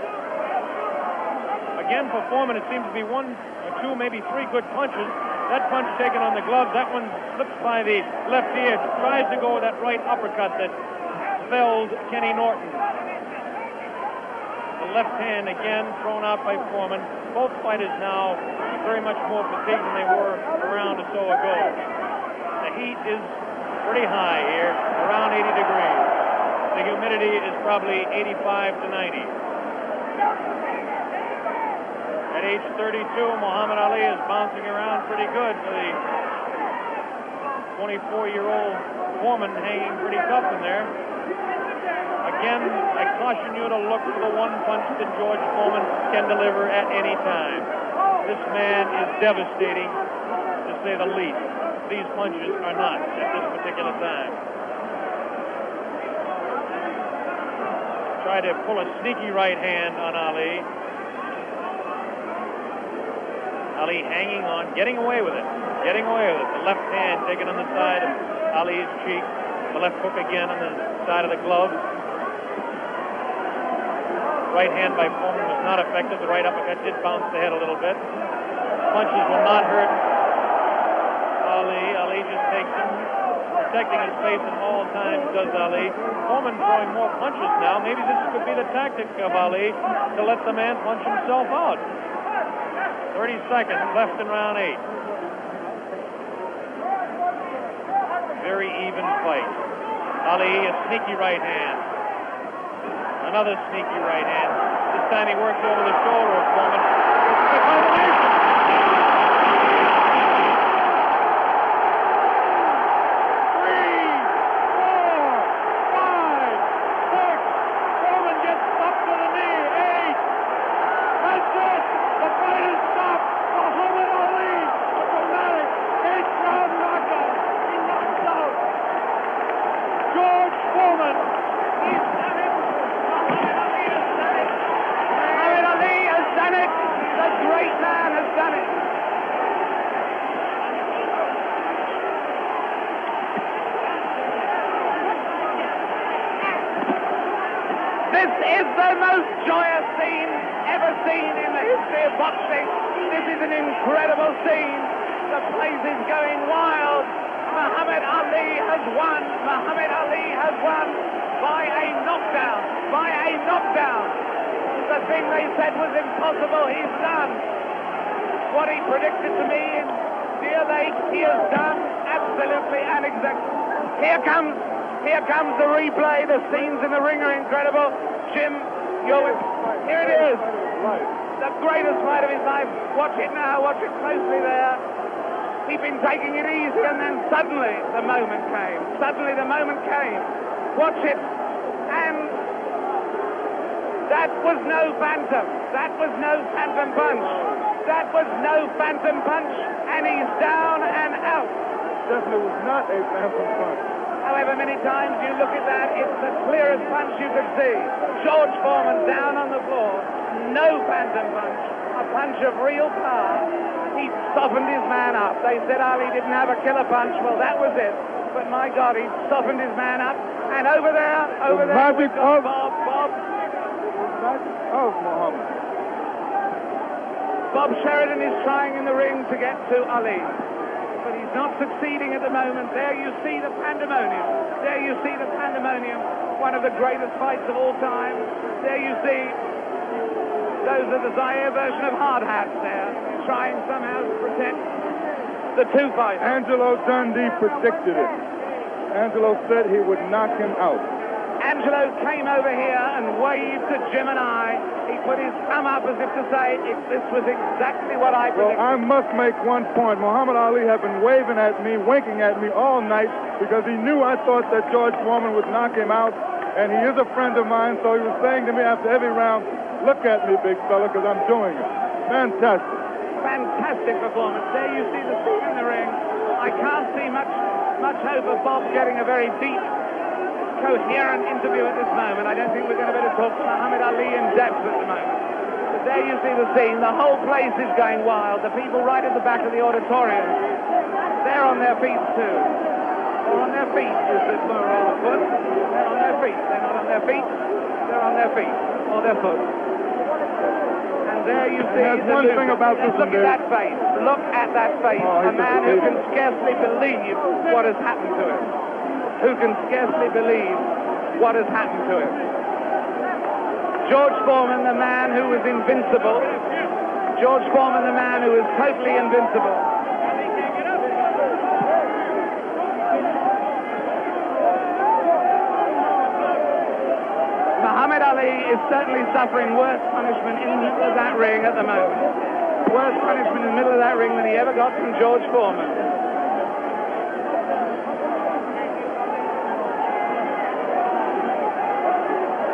Again, for Foreman, it seems to be one or two, maybe three good punches. That punch taken on the glove, that one slips by the left ear, tries to go with that right uppercut that felled Kenny Norton. The left hand again thrown out by Foreman. Both fighters now very much more fatigued than they were a round or so ago. The heat is pretty high here, around 80 degrees. The humidity is probably 85 to 90. At age 32, Muhammad Ali is bouncing around pretty good for the 24-year-old Foreman, hanging pretty tough in there. Again, I caution you to look for the one punch that George Foreman can deliver at any time. This man is devastating, to say the least. These punches are not at this particular time. Try to pull a sneaky right hand on Ali. Ali hanging on, getting away with it. The left hand taken on the side of Ali's cheek. The left hook again on the side of the glove. Right hand by Foreman was not effective. The right uppercut did bounce the head a little bit. Punches will not hurt Ali. Ali just takes him, protecting his face at all times, does Ali. Foreman throwing more punches now. Maybe this could be the tactic of Ali to let the man punch himself out. 30 seconds left in round 8. Very even fight. Ali, a sneaky right hand. Another sneaky right hand. This time he works over the shoulder of Foreman. It's a combination. Here comes the replay. The scenes in the ring are incredible. Jim, here it is. The greatest fight of his life. Watch it now. Watch it closely there. He'd been taking it easy, and then suddenly the moment came. Watch it. And that was no phantom. That was no phantom punch. And he's down and out. Definitely was not a phantom punch. However many times you look at that, it's the clearest punch you could see. George Foreman down on the floor. No phantom punch. A punch of real power. He softened his man up. They said Ali didn't have a killer punch. Well, that was it. But my God, he softened his man up. And over there, magic of Bob. of Muhammad. Bob Sheridan is trying in the ring to get to Ali. But he's not succeeding at the moment. There you see the pandemonium. One of the greatest fights of all time. There you see those are the Zaire version of hard hats there, trying somehow to protect the two fighters. Angelo Dundee predicted it. Angelo said he would knock him out. Angelo came over here and waved to Jim and I. He put his thumb up as if to say, this was exactly what I predicted. Well, I must make one point. Muhammad Ali had been waving at me, winking at me all night because he knew I thought that George Foreman would knock him out, and he is a friend of mine, so he was saying to me after every round, look at me, big fella, because I'm doing it. Fantastic. Fantastic performance. There you see the scene in the ring. I can't see much hope of Bob getting a very deep, coherent interview at this moment. I don't think we're going to be able to talk to Muhammad Ali in depth at the moment. But there you see the scene. The whole place is going wild. The people right at the back of the auditorium, they're on their feet too. They're on their feet, is the plural of foot. They're on their feet. They're not on their feet. They're on their feet or their foot. And there you see there's one thing about this look at that face. Look at that face. A man who can scarcely believe what has happened to him. Who can scarcely believe what has happened to him. George Foreman, the man who was invincible. George Foreman, the man who is totally invincible. Muhammad Ali is certainly suffering worse punishment in the middle of that ring at the moment. Worse punishment in the middle of that ring than he ever got from George Foreman.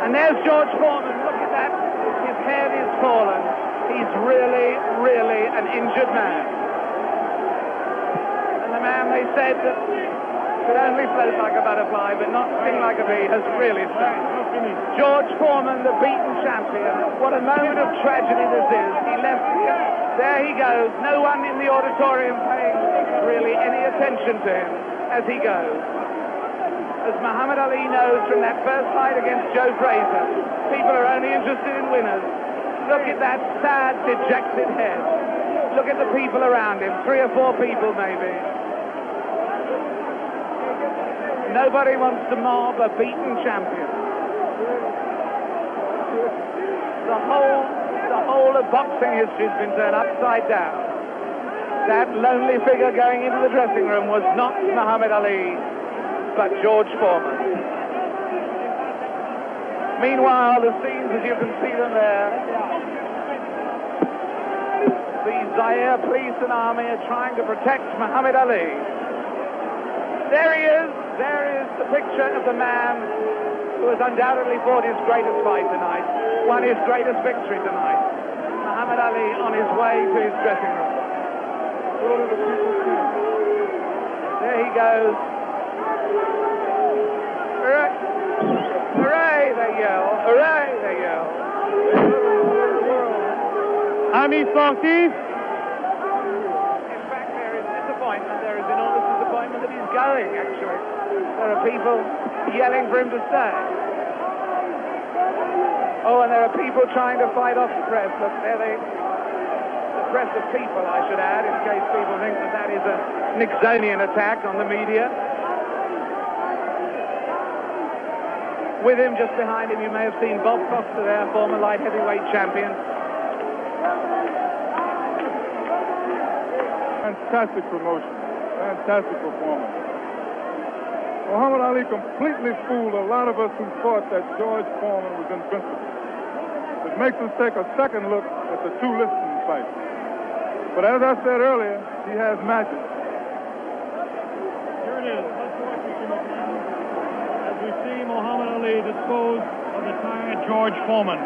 And there's George Foreman. Look at that. His head is fallen. He's really, really an injured man. And the man they said that could only float like a butterfly but not sting like a bee has really stung. George Foreman, the beaten champion. What a moment of tragedy this is. He left here. There he goes. No one in the auditorium paying really any attention to him as he goes. As Muhammad Ali knows from that first fight against Joe Frazier, people are only interested in winners. Look at that sad, dejected head. Look at the people around him, 3 or 4 people maybe. Nobody wants to mob a beaten champion. The whole of boxing history has been turned upside down. That lonely figure going into the dressing room was not Muhammad Ali, but George Foreman. Meanwhile, the scenes as you can see them there, the Zaire police and army are trying to protect Muhammad Ali. There he is. There is the picture of the man who has undoubtedly fought his greatest fight tonight, won his greatest victory tonight. Muhammad Ali on his way to his dressing room. There he goes. Hooray! Hooray, they yell. Hooray, they yell. Ami sportif. In fact, there is disappointment. There is enormous disappointment that he's going, actually. There are people yelling for him to stay. Oh, and there are people trying to fight off the press. Look, there the press of people, I should add, in case people think that that is a Nixonian attack on the media. With him, just behind him, you may have seen Bob Foster there, former light heavyweight champion. Fantastic promotion. Fantastic performance. Muhammad Ali completely fooled a lot of us who thought that George Foreman was invincible. It makes us take a second look at the 2 listing fights. But as I said earlier, he has magic. Here it is. Let's watch it as we see Muhammad Ali dispose of the tired George Foreman.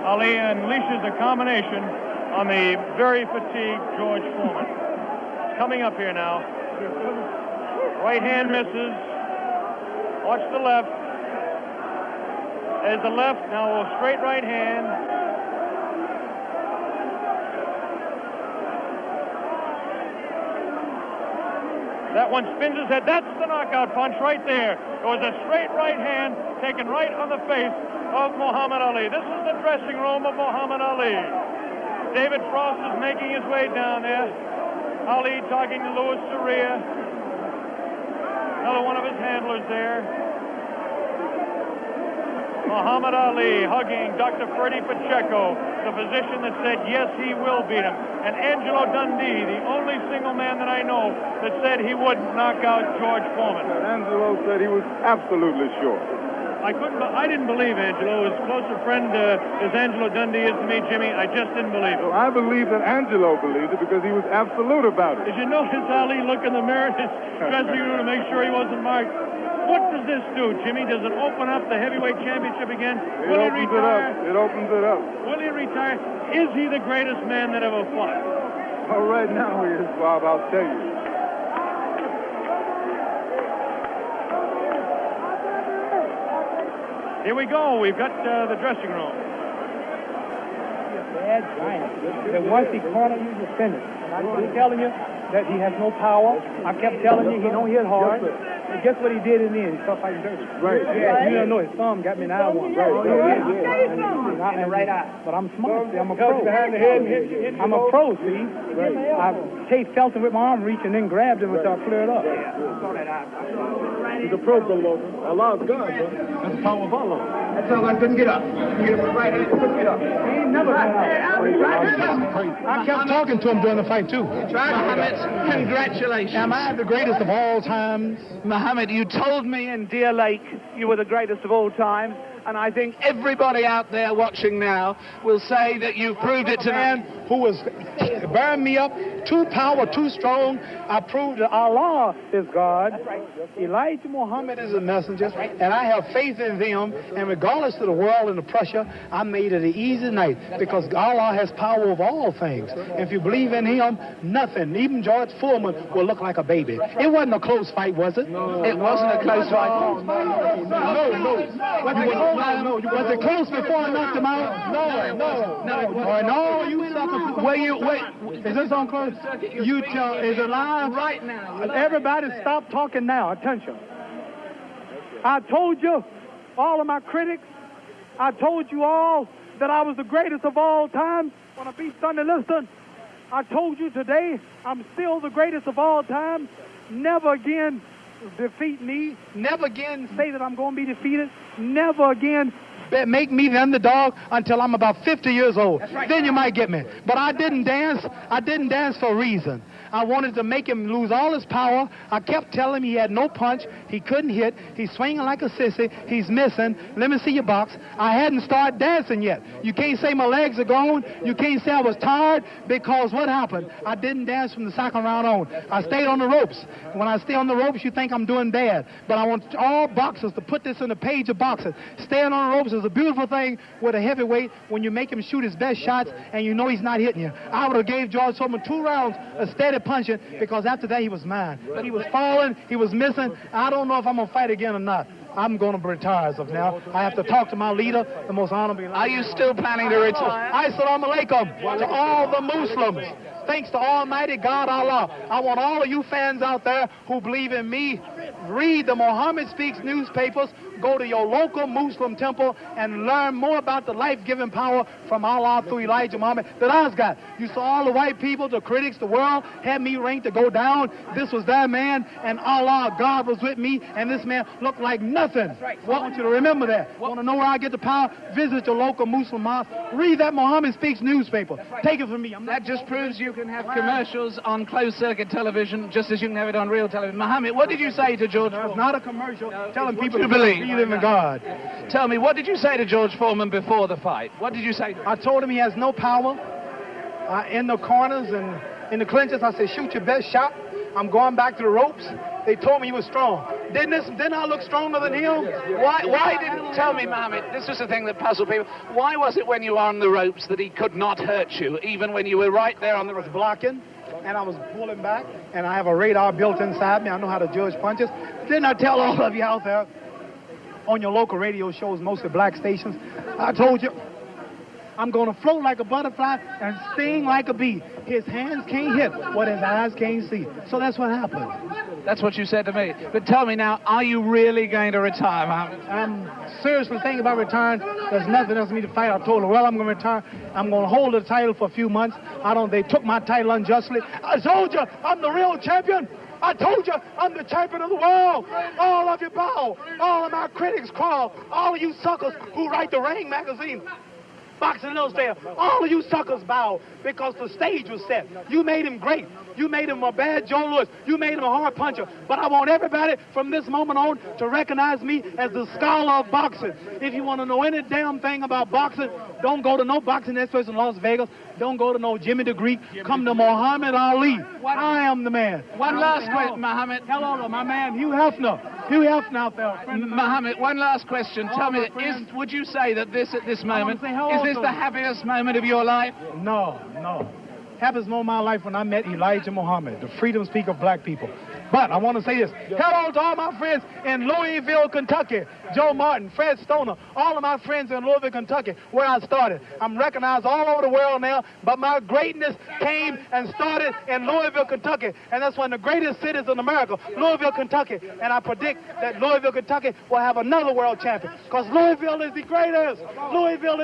Ali unleashes a combination on the very fatigued George Foreman. It's coming up here now. Right hand misses. Watch the left. There's the left. Now a straight right hand. That one spins his head. That's the knockout punch right there. It was a straight right hand taken right on the face of Muhammad Ali. This is the dressing room of Muhammad Ali. David Frost is making his way down there. Ali talking to Louis Soria. Another one of his handlers there. Muhammad Ali hugging Dr. Freddie Pacheco, the physician that said, yes, he will beat him. And Angelo Dundee, the only single man that I know that said he wouldn't knock out George Foreman. Angelo said he was absolutely sure. I didn't believe Angelo. As close a friend as Angelo Dundee is to me, Jimmy, I just didn't believe it. Well, I believe that Angelo believed it because he was absolute about it. Did you notice Ali look in the mirror in his dressing room to make sure he wasn't marked? What does this do, Jimmy? Does it open up the heavyweight championship again? Will he retire? It opens it up. Will he retire? Is he the greatest man that ever fought? Well, right now he is, Bob, I'll tell you. Here we go. We've got the dressing room. Bad giant. That once he cornered you, you finished. And I kept telling you that he has no power. I kept telling you he don't hit hard. And guess what he did in the end? He started fighting dirty. Right. Yeah, you don't know his thumb got me in the eye one. Right. And the right eye. But I'm smart. See, I'm a pro. I'm a pro, see. Right. I chased Felton with my arm reach and then grabbed him until I cleared up. He's a pro, Bill. Allah's God, bro. That's the power of Allah. That's all I couldn't get up. Get him with right hand, couldn't get up. He ain't never got up. I kept talking to him during the fight, too. Mohammed, congratulations. Am I the greatest of all times? Mohammed, you told me in Deer Lake you were the greatest of all time, and I think everybody out there watching now will say that you've proved it to man who was bearing me up, too power, too strong. I proved that Allah is God. Elijah Muhammad is a messenger, and I have faith in them. And regardless of the world and the pressure, I made it an easy night because Allah has power over all things. And if you believe in Him, nothing, even George Foreman, will look like a baby. It wasn't a close fight, was it? No, it wasn't a close fight. No. Was it close before I knocked him out? No, you sucker. Wait. Is this on close? You tell, is it live? Right now. Everybody stop talking now. Attention. I told you, all of my critics, I told you all that I was the greatest of all time when I beat Sonny Liston. I told you today I'm still the greatest of all time. Never again defeat me. Never again say that I'm going to be defeated. Never again make me the underdog until I'm about 50 years old. Right. Then you might get me. But I didn't dance. I didn't dance for a reason. I wanted to make him lose all his power. I kept telling him he had no punch. He couldn't hit. He's swinging like a sissy. He's missing. Let me see your box. I hadn't started dancing yet. You can't say my legs are gone. You can't say I was tired because what happened? I didn't dance from the second round on. I stayed on the ropes. When I stay on the ropes, you think I'm doing bad. But I want all boxers to put this in the page of boxing. Staying on the ropes is a beautiful thing with a heavyweight when you make him shoot his best shots and you know he's not hitting you. I would have gave George Foreman 2 rounds of steady punching because after that he was mine. But he was falling, he was missing. I don't know if I'm going to fight again or not. I'm going to retire as of now. I have to talk to my leader, the most honorable. Are you still planning to retire? Assalamu alaikum to all the Muslims. Thanks to Almighty God Allah. I want all of you fans out there who believe in me, read the Muhammad Speaks newspapers, go to your local Muslim temple and learn more about the life-giving power from Allah through Elijah Muhammad that I've got. You saw all the white people, the critics, the world had me ranked to go down. This was their man, and Allah, God was with me, and this man looked like nothing. I want you to remember that. Want to know where I get the power? Visit your local Muslim mosque. Read that Muhammad Speaks newspaper. Take it from me. That just proves you can have commercials on closed-circuit television just as you can have it on real television. Mohammed, what did you say to George Foreman? It's not a commercial telling people to believe in God. Tell me, what did you say to George Foreman before the fight? What did you say to him? I told him he has no power in the corners and in the clinches. I said, shoot your best shot. I'm going back to the ropes. They told me he was strong. Didn't I look stronger than him? Why didn't tell me, Mohammed? This was the thing that puzzled people. Why was it when you were on the ropes that he could not hurt you, even when you were right there on the ropes? Blocking, and I was pulling back, and I have a radar built inside me. I know how to judge punches. Didn't I tell all of you out there on your local radio shows, mostly black stations? I told you, I'm going to float like a butterfly and sting like a bee. His hands can't hit what his eyes can't see. So that's what happened. That's what you said to me. But tell me now, are you really going to retire, Mohammed? I'm seriously thinking about retiring. There's nothing else for me to fight. I told her, well, I'm going to retire. I'm going to hold the title for a few months. They took my title unjustly. I told you, I'm the real champion. I told you, I'm the champion of the world. All of you bow. All of my critics crawl. All of you suckers who write the Ring magazine, Boxing Illustrated, all of you suckers bow because the stage was set. You made him great. You made him a bad Joe Louis. You made him a hard puncher. But I want everybody from this moment on to recognize me as the scholar of boxing. If you want to know any damn thing about boxing, don't go to no boxing experts in Las Vegas. Don't go to no Jimmy the Greek. Come to Muhammad Ali. I am the man. One last question, Muhammad. Hello, my man, Hugh Hefner. Hugh Hefner out there. Muhammad, one last question. Tell me, would you say that this at this moment, is this the happiest moment of your life? No. Happiest moment of my life when I met Elijah Muhammad, the freedom speaker of black people. But I want to say this. Hello to all my friends in Louisville, Kentucky. Joe Martin, Fred Stoner, all of my friends in Louisville, Kentucky, where I started. I'm recognized all over the world now, but my greatness came and started in Louisville, Kentucky. And that's one of the greatest cities in America, Louisville, Kentucky. And I predict that Louisville, Kentucky will have another world champion, because Louisville is the greatest. Louisville is